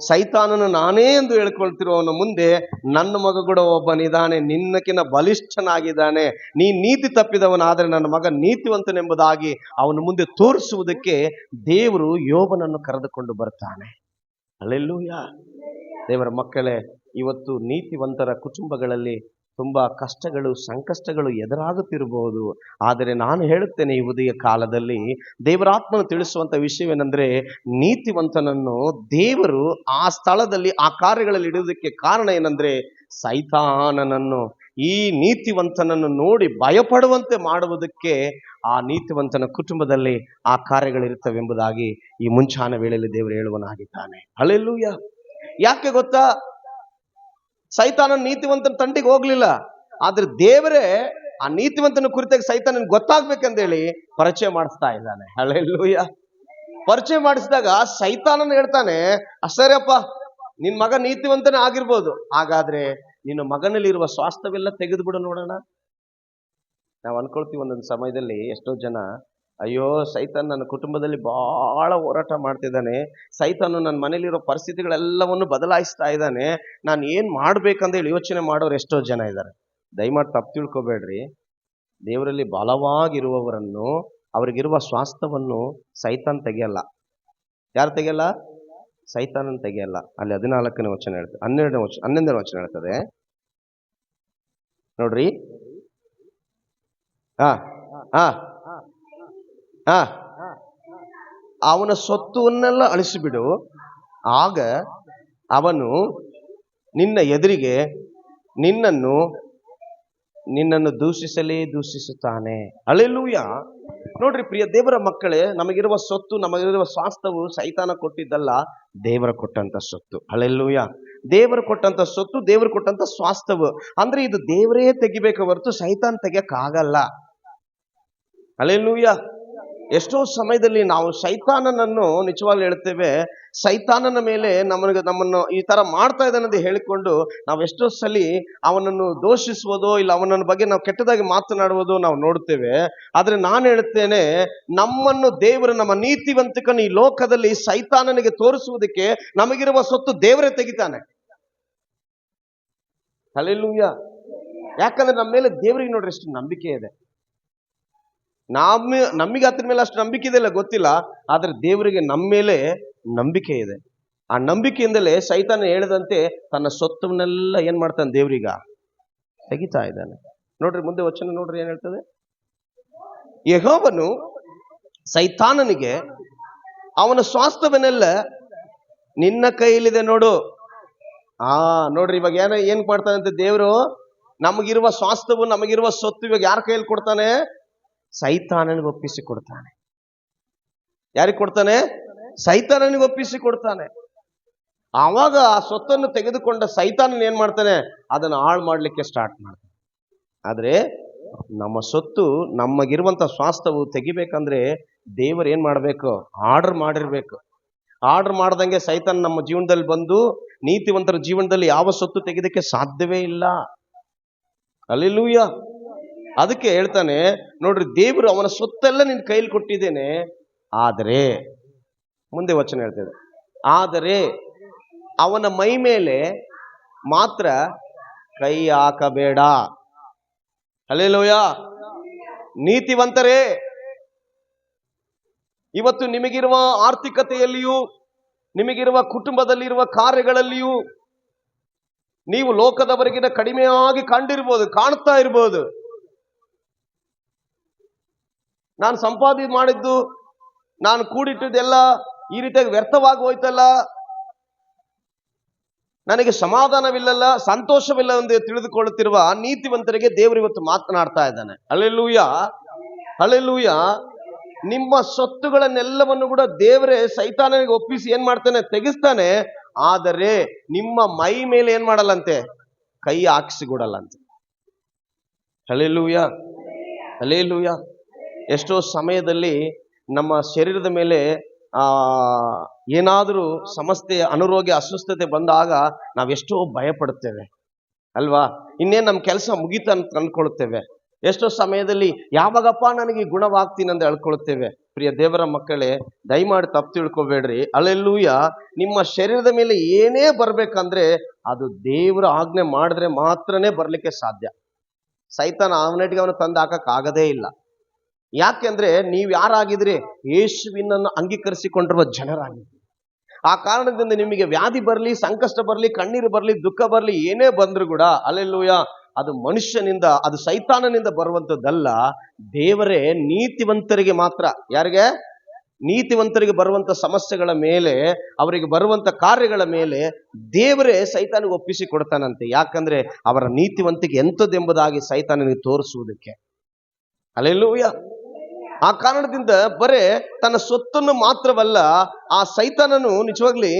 ಸೈತಾನನ ನಾನೇ ಎಂದು ಹೇಳ್ಕೊಳ್ತಿರೋವನ ಮುಂದೆ ನನ್ನ ಮಗ ಕೂಡ ಒಬ್ಬನಿದ್ದಾನೆ, ನಿನ್ನಕಿನ ಬಲಿಷ್ಠನಾಗಿದ್ದಾನೆ, ನೀ ನೀತಿ ತಪ್ಪಿದವನಾದರೆ ನನ್ನ ಮಗ ನೀತಿವಂತನೆಂಬುದಾಗಿ ಅವನ ಮುಂದೆ ತೋರಿಸುವುದಕ್ಕೆ ದೇವರು ಯೋಬನನ್ನು ಕರೆದುಕೊಂಡು ಬರ್ತಾನೆ. ಹಲ್ಲೆಲೂಯ. ದೇವರ ಮಕ್ಕಳೇ, ಇವತ್ತು ನೀತಿವಂತರ ಕುಟುಂಬಗಳಲ್ಲಿ ತುಂಬಾ ಕಷ್ಟಗಳು, ಸಂಕಷ್ಟಗಳು ಎದುರಾಗುತ್ತಿರಬಹುದು. ಆದರೆ ನಾನು ಹೇಳುತ್ತೇನೆ, ಈ ಉದಯ ಕಾಲದಲ್ಲಿ ದೇವರಾತ್ಮನು ತಿಳಿಸುವಂತ ವಿಷಯವೇನೆಂದ್ರೆ, ನೀತಿವಂತನನ್ನು ದೇವರು ಆ ಸ್ಥಳದಲ್ಲಿ ಆ ಕಾರ್ಯಗಳಲ್ಲಿ ಇಡುವುದಕ್ಕೆ ಕಾರಣ ಏನಂದ್ರೆ, ಸೈತಾನನನ್ನು ಈ ನೀತಿವಂತನನ್ನು ನೋಡಿ ಭಯಪಡುವಂತೆ ಮಾಡುವುದಕ್ಕೆ ಆ ನೀತಿವಂತನ ಕುಟುಂಬದಲ್ಲಿ ಆ ಕಾರ್ಯಗಳಿರುತ್ತವೆಂಬುದಾಗಿ ಈ ಮುಂಚಾನ ವೇಳೆಯಲ್ಲಿ ದೇವರು ಹೇಳುವನಾಗಿದ್ದಾನೆ. ಹಲ್ಲೆಲೂಯ. ಯಾಕೆ ಗೊತ್ತಾ? ಸೈತಾನನ ನೀತಿವಂತನ ತಂಟಿಗೆ ಹೋಗ್ಲಿಲ್ಲ, ಆದ್ರೆ ದೇವರೇ ಆ ನೀತಿವಂತನ ಕುರಿತಾಗಿ ಸೈತಾನನ ಗೊತ್ತಾಗ್ಬೇಕಂದೇಳಿ ಪರಿಚಯ ಮಾಡಿಸ್ತಾ ಇದ್ದಾನೆ. ಹಲ್ಲೆಲೂಯ. ಪರಿಚಯ ಮಾಡಿಸಿದಾಗ ಸೈತಾನನ ಹೇಳ್ತಾನೆ, ಸರಿಯಪ್ಪ, ನಿನ್ ಮಗ ನೀತಿವಂತನೇ ಆಗಿರ್ಬೋದು, ಹಾಗಾದ್ರೆ ನಿನ್ನ ಮಗನಲ್ಲಿರುವ ಸ್ವಾಸ್ಥ್ಯವೆಲ್ಲ ತೆಗೆದು ಬಿಡು ನೋಡೋಣ. ನಾವು ಅನ್ಕೊಳ್ತೀವಿ ಒಂದೊಂದು ಸಮಯದಲ್ಲಿ, ಎಷ್ಟೋ ಜನ ಅಯ್ಯೋ, ಸೈತಾನ್ ನನ್ನ ಕುಟುಂಬದಲ್ಲಿ ಬಹಳ ಹೋರಾಟ ಮಾಡ್ತಿದ್ದಾನೆ, ಸೈತಾನು ನನ್ನ ಮನೇಲಿರೋ ಪರಿಸ್ಥಿತಿಗಳೆಲ್ಲವನ್ನು ಬದಲಾಯಿಸ್ತಾ ಇದ್ದಾನೆ, ನಾನು ಏನ್ ಮಾಡ್ಬೇಕಂತ ಯೋಚನೆ ಮಾಡೋರು ಎಷ್ಟೋ ಜನ ಇದ್ದಾರೆ. ದಯಮಾಡಿ ತಪ್ಪು ತಿಳ್ಕೊಬೇಡ್ರಿ. ದೇವರಲ್ಲಿ ಬಲವಾಗಿರುವವರನ್ನು, ಅವ್ರಿಗಿರುವ ಸ್ವಾಸ್ಥ್ಯವನ್ನು ಸೈತಾನ್ ತೆಗೆಯಲ್ಲ. ಯಾರು ತೆಗೆಯಲ್ಲ? ಸೈತಾನನ್ ತೆಗೆಯಲ್ಲ. ಅಲ್ಲಿ 14ನೇ ವಚನ ಹೇಳ್ತದೆ, 11ನೇ ವಚನ ಹೇಳ್ತದೆ ನೋಡ್ರಿ. ಹಾ ಹಾ ಹಾ ಅವನ ಸೊತ್ತುವನ್ನೆಲ್ಲ ಅಳಿಸಿಬಿಡು, ಆಗ ಅವನು ನಿನ್ನ ಎದುರಿಗೆ ನಿನ್ನನ್ನು ದೂಷಿಸುತ್ತಾನೆ. ಹಲ್ಲೆಲೂಯಾ. ನೋಡ್ರಿ ಪ್ರಿಯ ದೇವರ ಮಕ್ಕಳೇ, ನಮಗಿರುವ ಸೊತ್ತು, ನಮಗಿರುವ ಸ್ವಾಸ್ಥ್ಯವು ಸೈತಾನ ಕೊಟ್ಟಿದ್ದಲ್ಲ, ದೇವರ ಕೊಟ್ಟಂತ ಸೊತ್ತು. ಹಲ್ಲೆಲೂಯಾ. ದೇವರು ಕೊಟ್ಟಂತ ಸೊತ್ತು, ದೇವರು ಕೊಟ್ಟಂತ ಸ್ವಾಸ್ಥ್ಯವು. ಅಂದ್ರೆ ಇದು ದೇವರೇ ತೆಗಿಬೇಕು ಹೊರತು ಸೈತಾನ್ ತೆಗಿಯಕ್ಕಾಗಲ್ಲ. ಹಲ್ಲೆಲೂಯಾ. ಎಷ್ಟೋ ಸಮಯದಲ್ಲಿ ನಾವು ಸೈತಾನನನ್ನು ನಿಜವಾಗ್ಲೂ ಹೇಳ್ತೇವೆ, ಸೈತಾನನ ಮೇಲೆ ನಮ್ಮನ್ನು ಈ ತರ ಮಾಡ್ತಾ ಇದ್ದಾನಂತ ಹೇಳಿಕೊಂಡು ನಾವು ಎಷ್ಟೋ ಸಲಿ ಅವನನ್ನು ದೋಷಿಸುವುದೋ ಇಲ್ಲ ಅವನ ಬಗ್ಗೆ ನಾವು ಕೆಟ್ಟದಾಗಿ ಮಾತನಾಡುವುದೋ ನಾವು ನೋಡ್ತೇವೆ. ಆದ್ರೆ ನಾನು ಹೇಳ್ತೇನೆ, ನಮ್ಮನ್ನು ದೇವರು, ನಮ್ಮ ನೀತಿವಂತಿಕನ್ನು ಈ ಲೋಕದಲ್ಲಿ ಸೈತಾನನಿಗೆ ತೋರಿಸುವುದಕ್ಕೆ ನಮಗಿರುವ ಸೊತ್ತು ದೇವರೇ ತೆಗಿತಾನೆ. ಹಲ್ಲೆಲೂಯಾ. ಯಾಕಂದ್ರೆ ನಮ್ಮ ಮೇಲೆ ದೇವರಿಗೆ ನೋಡ್ರಿ ಎಷ್ಟು ನಂಬಿಕೆ ಇದೆ. ನಮಗೆ ಅದ್ರ ಮೇಲೆ ಅಷ್ಟು ನಂಬಿಕೆ ಇದೆಲ್ಲ ಗೊತ್ತಿಲ್ಲ, ಆದ್ರೆ ದೇವರಿಗೆ ನಮ್ಮ ಮೇಲೆ ನಂಬಿಕೆ ಇದೆ. ಆ ನಂಬಿಕೆಯಿಂದಲೇ ಸೈತಾನ ಹೇಳಿದಂತೆ ತನ್ನ ಸೊತ್ತವನ್ನೆಲ್ಲ ಏನ್ ಮಾಡ್ತಾನೆ, ದೇವರೀಗ ತೆಗಿತಾ ಇದ್ದಾನೆ. ನೋಡ್ರಿ ಮುಂದೆ ವಚನ ನೋಡ್ರಿ ಏನ್ ಹೇಳ್ತದೆ. ಯೆಹೋವನು ಸೈತಾನನಿಗೆ, ಅವನ ಸ್ವಾಸ್ಥ್ಯವನ್ನೆಲ್ಲ ನಿನ್ನ ಕೈಯಲ್ಲಿದೆ ನೋಡು. ನೋಡ್ರಿ ಇವಾಗ ಏನ್ ಮಾಡ್ತಾನಂತೆ ದೇವರು, ನಮಗಿರುವ ಸ್ವಾಸ್ಥ್ಯವು, ನಮಗಿರುವ ಸೊತ್ತು ಇವಾಗ ಯಾರ ಕೈಯಲ್ಲಿ ಕೊಡ್ತಾನೆ? ಸೈತಾನನಿಗೆ ಒಪ್ಪಿಸಿ ಕೊಡ್ತಾನೆ. ಯಾರಿಗೆ ಕೊಡ್ತಾನೆ? ಸೈತಾನನಿಗೆ ಒಪ್ಪಿಸಿ ಕೊಡ್ತಾನೆ. ಆವಾಗ ಆ ಸೊತ್ತನ್ನು ತೆಗೆದುಕೊಂಡ ಸೈತಾನನ್ ಏನ್ ಮಾಡ್ತಾನೆ? ಅದನ್ನು ಹಾಳು ಮಾಡ್ಲಿಕ್ಕೆ ಸ್ಟಾರ್ಟ್ ಮಾಡ್ತಾನೆ. ಆದ್ರೆ ನಮ್ಮ ಸೊತ್ತು, ನಮಗಿರುವಂತ ಸ್ವಾಸ್ಥ್ಯವು ತೆಗಿಬೇಕಂದ್ರೆ ದೇವರು ಏನ್ ಮಾಡ್ಬೇಕು? ಆರ್ಡರ್ ಮಾಡಿರ್ಬೇಕು. ಆರ್ಡರ್ ಮಾಡ್ದಂಗೆ ಸೈತಾನ್ ನಮ್ಮ ಜೀವನದಲ್ಲಿ ಬಂದು ನೀತಿವಂತರ ಜೀವನದಲ್ಲಿ ಯಾವ ಸೊತ್ತು ತೆಗೆದಕ್ಕೆ ಸಾಧ್ಯವೇ ಇಲ್ಲ. ಹಲ್ಲೆಲೂಯಾ. ಅದಕ್ಕೆ ಹೇಳ್ತಾನೆ ನೋಡ್ರಿ, ದೇವರು ಅವನ ಸೊತ್ತೆಲ್ಲ ನಿನ್ನ ಕೈಲಿ ಕೊಟ್ಟಿದ್ದೇನೆ, ಆದರೆ ಮುಂದೆ ವಚನ ಹೇಳ್ತೇವೆ, ಆದರೆ ಅವನ ಮೈ ಮೇಲೆ ಮಾತ್ರ ಕೈ ಹಾಕಬೇಡ. ಹಲ್ಲೆಲೂಯಾ. ನೀತಿವಂತರೇ, ಇವತ್ತು ನಿಮಗಿರುವ ಆರ್ಥಿಕತೆಯಲ್ಲಿಯೂ, ನಿಮಗಿರುವ ಕುಟುಂಬದಲ್ಲಿರುವ ಕಾರ್ಯಗಳಲ್ಲಿಯೂ ನೀವು ಲೋಕದವರೆಗಿನ ಕಡಿಮೆಯಾಗಿ ಕಾಣ್ತಾ ಇರ್ಬೋದು. ನಾನು ಸಂಪಾದನೆ ಮಾಡಿದ್ದು, ನಾನು ಕೂಡಿಟ್ಟದೆಲ್ಲ ಈ ರೀತಿಯಾಗಿ ವ್ಯರ್ಥವಾಗಿ ಹೋಯ್ತಲ್ಲ, ನನಗೆ ಸಮಾಧಾನವಿಲ್ಲಲ್ಲ, ಸಂತೋಷವಿಲ್ಲ ಎಂದು ತಿಳಿದುಕೊಳ್ಳುತ್ತಿರುವ ನೀತಿವಂತರಿಗೆ ದೇವರು ಇವತ್ತು ಮಾತನಾಡ್ತಾ ಇದ್ದಾನೆ. Hallelujah, hallelujah. ನಿಮ್ಮ ಸೊತ್ತುಗಳನ್ನೆಲ್ಲವನ್ನು ಕೂಡ ದೇವರೇ ಸೈತಾನನಿಗೆ ಒಪ್ಪಿಸಿ ಏನ್ ಮಾಡ್ತಾನೆ? ತೆಗಿಸ್ತಾನೆ. ಆದರೆ ನಿಮ್ಮ ಮೈ ಮೇಲೆ ಏನ್ ಮಾಡಲ್ಲಂತೆ? ಕೈ ಹಾಕಿಸಿಕೊಡಲ್ಲಂತೆ. Hallelujah, hallelujah. ಎಷ್ಟೋ ಸಮಯದಲ್ಲಿ ನಮ್ಮ ಶರೀರದ ಮೇಲೆ ಏನಾದರೂ ಸಮಸ್ಯೆ, ಅನಾರೋಗ್ಯ, ಅಸ್ವಸ್ಥತೆ ಬಂದಾಗ ನಾವೆಷ್ಟೋ ಭಯ ಪಡುತ್ತೇವೆ ಅಲ್ವಾ? ಇನ್ನೇನು ನಮ್ಮ ಕೆಲಸ ಮುಗೀತ ಅಂತ ಅಂದ್ಕೊಳ್ತೇವೆ. ಎಷ್ಟೋ ಸಮಯದಲ್ಲಿ ಯಾವಾಗಪ್ಪ ನನಗೆ ಗುಣವಾಗ್ತೀನಿ ಅಂತ ಹೇಳ್ಕೊಳ್ತೇವೆ. ಪ್ರಿಯ ದೇವರ ಮಕ್ಕಳೇ, ದಯಮಾಡಿ ತಪ್ಪು ತಿಳ್ಕೊಬೇಡ್ರಿ. ಹಲ್ಲೆಲೂಯಾ. ನಿಮ್ಮ ಶರೀರದ ಮೇಲೆ ಏನೇ ಬರ್ಬೇಕಂದ್ರೆ ಅದು ದೇವರ ಆಜ್ಞೆ ಮಾಡಿದ್ರೆ ಮಾತ್ರನೇ ಬರ್ಲಿಕ್ಕೆ ಸಾಧ್ಯ. ಸೈತಾನ ಅವನಟಿಗೆ ಅವನು ತಂದು ಹಾಕಕ್ ಆಗದೇ ಇಲ್ಲ. ಯಾಕೆಂದ್ರೆ ನೀವು ಯಾರಾಗಿದ್ರಿ? ಯೇಸುವಿನನ್ನು ಅಂಗೀಕರಿಸಿಕೊಂಡಿರುವ ಜನರಾಗಿದ್ರಿ. ಆ ಕಾರಣದಿಂದ ನಿಮಗೆ ವ್ಯಾಧಿ ಬರಲಿ, ಸಂಕಷ್ಟ ಬರಲಿ, ಕಣ್ಣೀರು ಬರಲಿ, ದುಃಖ ಬರಲಿ, ಏನೇ ಬಂದ್ರು ಕೂಡ ಹಲ್ಲೆಲೂಯಾ, ಅದು ಮನುಷ್ಯನಿಂದ, ಅದು ಸೈತಾನನಿಂದ ಬರುವಂಥದ್ದಲ್ಲ. ದೇವರೇ ನೀತಿವಂತರಿಗೆ ಮಾತ್ರ, ಯಾರಿಗೆ? ನೀತಿವಂತರಿಗೆ ಬರುವಂತ ಸಮಸ್ಯೆಗಳ ಮೇಲೆ, ಅವರಿಗೆ ಬರುವಂತ ಕಾರ್ಯಗಳ ಮೇಲೆ ದೇವರೇ ಸೈತಾನಿಗೆ ಒಪ್ಪಿಸಿ ಕೊಡ್ತಾನಂತೆ. ಯಾಕಂದ್ರೆ ಅವರ ನೀತಿವಂತಿಕೆ ಎಂಥದ್ದೆಂಬುದಾಗಿ ಸೈತಾನನಿಗೆ ತೋರಿಸುವುದಕ್ಕೆ. ಹಲ್ಲೆಲೂಯಾ. ಆ ಕಾರಣದಿಂದ ಬರೇ ತನ್ನ ಸೊತ್ತನ್ನು ಮಾತ್ರವಲ್ಲ, ಆ ಸೈತಾನನು ನಿಜವಾಗ್ಲಿ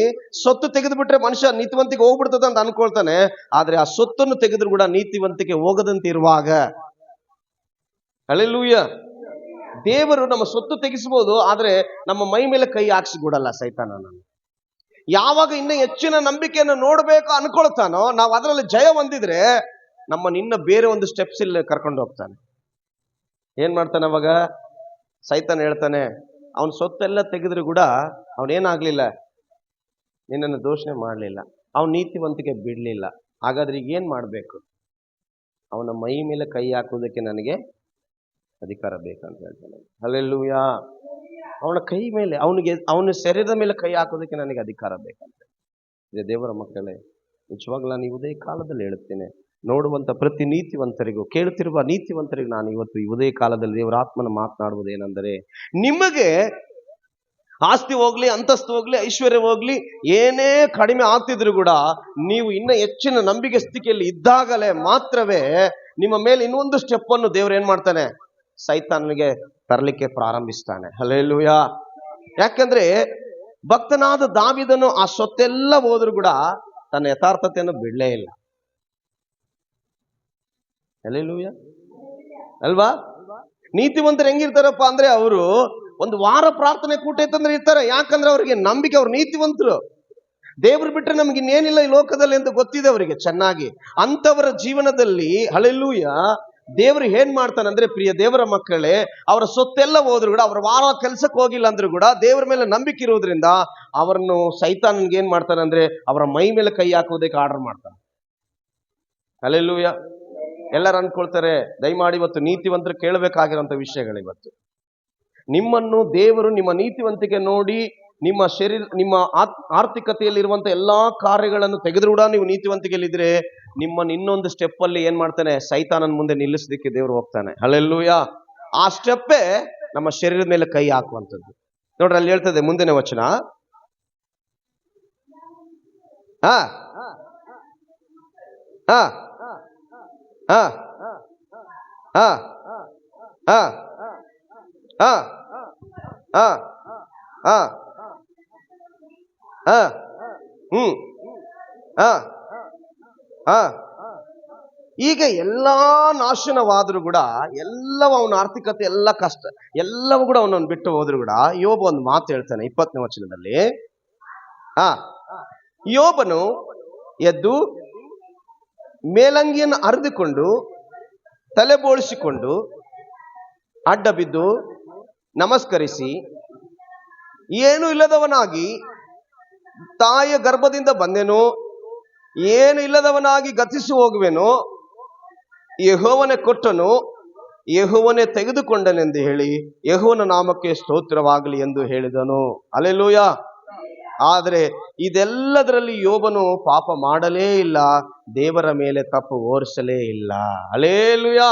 ಸೊತ್ತು ತೆಗೆದು ಬಿಟ್ರೆ ಮನುಷ್ಯ ನೀತಿವಂತಿಕೆ ಹೋಗ್ಬಿಡ್ತದ ಅಂತ ಅನ್ಕೊಳ್ತಾನೆ. ಆದ್ರೆ ಆ ಸೊತ್ತನ್ನು ತೆಗೆದ್ರು ಕೂಡ ನೀತಿವಂತಿಕೆ ಹೋಗದಂತೆ ಇರುವಾಗ, ಹಲ್ಲೆಲೂಯಾ, ದೇವರು ನಮ್ಮ ಸೊತ್ತು ತೆಗಿಸಬಹುದು, ಆದ್ರೆ ನಮ್ಮ ಮೈ ಮೇಲೆ ಕೈ ಹಾಕ್ಸಿಕೊಡಲ್ಲ ಸೈತಾನನನ್ನು. ಯಾವಾಗ ಇನ್ನ ಹೆಚ್ಚಿನ ನಂಬಿಕೆಯನ್ನು ನೋಡ್ಬೇಕು ಅನ್ಕೊಳ್ತಾನೋ, ನಾವು ಅದರಲ್ಲಿ ಜಯ ಹೊಂದಿದ್ರೆ ನಮ್ಮನ್ನ ಇನ್ನ ಬೇರೆ ಒಂದು ಸ್ಟೆಪ್ಸ್ ಇಲ್ಲಿ ಕರ್ಕೊಂಡು ಹೋಗ್ತಾನೆ. ಏನ್ ಮಾಡ್ತಾನೆ ಅವಾಗ? ಸೈತಾನ್ ಹೇಳ್ತಾನೆ, ಅವನ ಸೊತ್ತೆಲ್ಲ ತೆಗೆದ್ರು ಕೂಡ ಅವನೇನಾಗ್ಲಿಲ್ಲ, ನಿನ್ನನ್ನು ದೋಷಣೆ ಮಾಡಲಿಲ್ಲ, ಅವನ ನೀತಿವಂತಿಕೆ ಬಿಡಲಿಲ್ಲ. ಹಾಗಾದ್ರೆ ಈಗ ಏನು ಮಾಡಬೇಕು? ಅವನ ಮೈ ಮೇಲೆ ಕೈ ಹಾಕುವುದಕ್ಕೆ ನನಗೆ ಅಧಿಕಾರ ಬೇಕಂತ ಹೇಳ್ತಾನೆ. ಹಲ್ಲೆಲೂಯಾ. ಅವನ ಕೈ ಮೇಲೆ, ಅವನ ಶರೀರದ ಮೇಲೆ ಕೈ ಹಾಕೋದಕ್ಕೆ ನನಗೆ ಅಧಿಕಾರ ಬೇಕಂತ. ಇದೆ ದೇವರ ಮಕ್ಕಳೇ, ನಿಜವಾಗ್ಲೂ ನಾನು ಉದಯ ಕಾಲದಲ್ಲಿ ಹೇಳುತ್ತೇನೆ, ನೋಡುವಂಥ ಪ್ರತಿ ನೀತಿವಂತರಿಗೂ, ಕೇಳುತ್ತಿರುವ ನೀತಿವಂತರಿಗೂ ನಾನು ಇವತ್ತು ಈ ಉದಯ ಕಾಲದಲ್ಲಿ ದೇವರ ಆತ್ಮನ ಮಾತನಾಡುವುದೇನೆಂದರೆ, ನಿಮಗೆ ಆಸ್ತಿ ಹೋಗ್ಲಿ, ಅಂತಸ್ತು ಹೋಗ್ಲಿ, ಐಶ್ವರ್ಯ ಹೋಗ್ಲಿ, ಏನೇ ಕಡಿಮೆ ಆಗ್ತಿದ್ರು ಕೂಡ ನೀವು ಇನ್ನ ಹೆಚ್ಚಿನ ನಂಬಿಕೆ ಸ್ಥಿತಿಯಲ್ಲಿ ಇದ್ದಾಗಲೇ ಮಾತ್ರವೇ ನಿಮ್ಮ ಮೇಲೆ ಇನ್ನೊಂದು ಸ್ಟೆಪ್ ಅನ್ನು ದೇವರು ಏನ್ ಮಾಡ್ತಾನೆ, ಸೈತಾನನಿಗೆ ತರಲಿಕ್ಕೆ ಪ್ರಾರಂಭಿಸ್ತಾನೆ. ಹಲ್ಲೆಲೂಯಾ. ಯಾಕಂದ್ರೆ ಭಕ್ತನಾದ ದಾವೀದನು ಆ ಸೊತ್ತೆಲ್ಲ ಹೋದ್ರು ಕೂಡ ತನ್ನ ಯಥಾರ್ಥತೆಯನ್ನು ಬಿಡಲೇ ಇಲ್ಲ. ಹಲ್ಲೆಲೂಯಾ ಅಲ್ವಾ? ನೀತಿವಂತರು ಹೆಂಗಿರ್ತಾರಪ್ಪ ಅಂದ್ರೆ, ಅವರು ಒಂದು ವಾರ ಪ್ರಾರ್ಥನೆ ಕೂಟ ಇತ್ತಂದ್ರೆ ಇರ್ತಾರೆ. ಯಾಕಂದ್ರೆ ಅವರಿಗೆ ನಂಬಿಕೆ, ಅವ್ರು ನೀತಿವಂತರು. ದೇವ್ರು ಬಿಟ್ರೆ ನಮ್ಗೆ ಇನ್ನೇನಿಲ್ಲ ಈ ಲೋಕದಲ್ಲಿ ಅಂತ ಗೊತ್ತಿದೆ ಅವರಿಗೆ ಚೆನ್ನಾಗಿ. ಅಂತವರ ಜೀವನದಲ್ಲಿ ಹಲ್ಲೆಲೂಯಾ ದೇವ್ರು ಏನ್ ಮಾಡ್ತಾನಂದ್ರೆ, ಪ್ರಿಯ ದೇವರ ಮಕ್ಕಳೇ, ಅವರ ಸೊತ್ತೆಲ್ಲ ಹೋದ್ರು ಕೂಡ, ಅವರ ವಾರ ಕೆಲ್ಸಕ್ಕೆ ಹೋಗಿಲ್ಲ ಅಂದ್ರೂ ಕೂಡ ದೇವರ ಮೇಲೆ ನಂಬಿಕೆ ಇರುವುದರಿಂದ ಅವರನ್ನು ಸೈತಾನನ್ಗೆ ಏನ್ ಮಾಡ್ತಾನಂದ್ರೆ, ಅವರ ಮೈ ಮೇಲೆ ಕೈ ಹಾಕುವುದಕ್ಕೆ ಆರ್ಡರ್ ಮಾಡ್ತಾನೆ. ಹಲ್ಲೆಲೂಯಾ. ಎಲ್ಲರೂ ಅನ್ಕೊಳ್ತಾರೆ, ದಯಮಾಡಿ ಇವತ್ತು ನೀತಿವಂತರು ಕೇಳಬೇಕಾಗಿರುವಂತ ವಿಷಯಗಳು. ಇವತ್ತು ನಿಮ್ಮನ್ನು ದೇವರು ನಿಮ್ಮ ನೀತಿವಂತಿಕೆ ನೋಡಿ, ನಿಮ್ಮ ಶರೀರ, ನಿಮ್ಮ ಆರ್ಥಿಕತೆಯಲ್ಲಿರುವಂತ ಎಲ್ಲಾ ಕಾರ್ಯಗಳನ್ನು ತೆಗೆದ್ರು ಕೂಡ ನೀವು ನೀತಿವಂತಿಕೆಯಲ್ಲಿದ್ರೆ, ನಿಮ್ಮನ್ನು ಇನ್ನೊಂದು ಸ್ಟೆಪ್ ಅಲ್ಲಿ ಏನ್ ಮಾಡ್ತಾನೆ, ಸೈತಾನನ ಮುಂದೆ ನಿಲ್ಲಿಸಲಿಕ್ಕೆ ದೇವರು ಹೋಗ್ತಾನೆ. ಹಲ್ಲೆಲೂಯಾ. ಆ ಸ್ಟೆಪ್ಪೇ ನಮ್ಮ ಶರೀರದ ಮೇಲೆ ಕೈ ಹಾಕುವಂಥದ್ದು. ನೋಡ್ರಿ, ಅಲ್ಲಿ ಹೇಳ್ತದೆ ಮುಂದಿನ ವಚನ, ಹಾ ಹಾ ಹಾ ಹಾ ಹಾ ಹಾ ಹಾ ಹಾ ಹಾ ಹಾ ಹಾ ಈಗ ಎಲ್ಲಾ ನಾಶನವಾದ್ರೂ ಕೂಡ, ಎಲ್ಲವೂ ಅವನ ಆರ್ಥಿಕತೆ ಎಲ್ಲ ಕಷ್ಟ ಎಲ್ಲವೂ ಕೂಡ ಅವನನ್ನು ಬಿಟ್ಟು ಹೋದ್ರು ಕೂಡ, ಯೋಬ ಒಂದು ಮಾತು ಹೇಳ್ತಾನೆ 20ನೇ ವಚನದಲ್ಲಿ. ಯೋಬನು ಎದ್ದು ಮೇಲಂಗಿಯನ್ನು ಹರಿದುಕೊಂಡು ತಲೆ ಬೋಳಿಸಿಕೊಂಡು ಅಡ್ಡ ಬಿದ್ದು ನಮಸ್ಕರಿಸಿ, ಏನು ಇಲ್ಲದವನಾಗಿ ತಾಯಿಯ ಗರ್ಭದಿಂದ ಬಂದೆನು, ಏನು ಇಲ್ಲದವನಾಗಿ ಗತಿಸಿ ಹೋಗುವೆನು, ಯೆಹೋವನೇ ಕೊಟ್ಟನು, ಯೆಹೋವನೇ ತೆಗೆದುಕೊಂಡನೆಂದು ಹೇಳಿ ಯೆಹೋವನ ನಾಮಕ್ಕೆ ಸ್ತೋತ್ರವಾಗಲಿ ಎಂದು ಹೇಳಿದನು. ಹಲ್ಲೆಲೂಯಾ. ಆದರೆ ಇದೆಲ್ಲದರಲ್ಲಿ ಯೋಬನು ಪಾಪ ಮಾಡಲೇ ಇಲ್ಲ, ದೇವರ ಮೇಲೆ ತಪ್ಪು ಹೊರಿಸಲೇ ಇಲ್ಲ. ಹಲ್ಲೆಲೂಯಾ.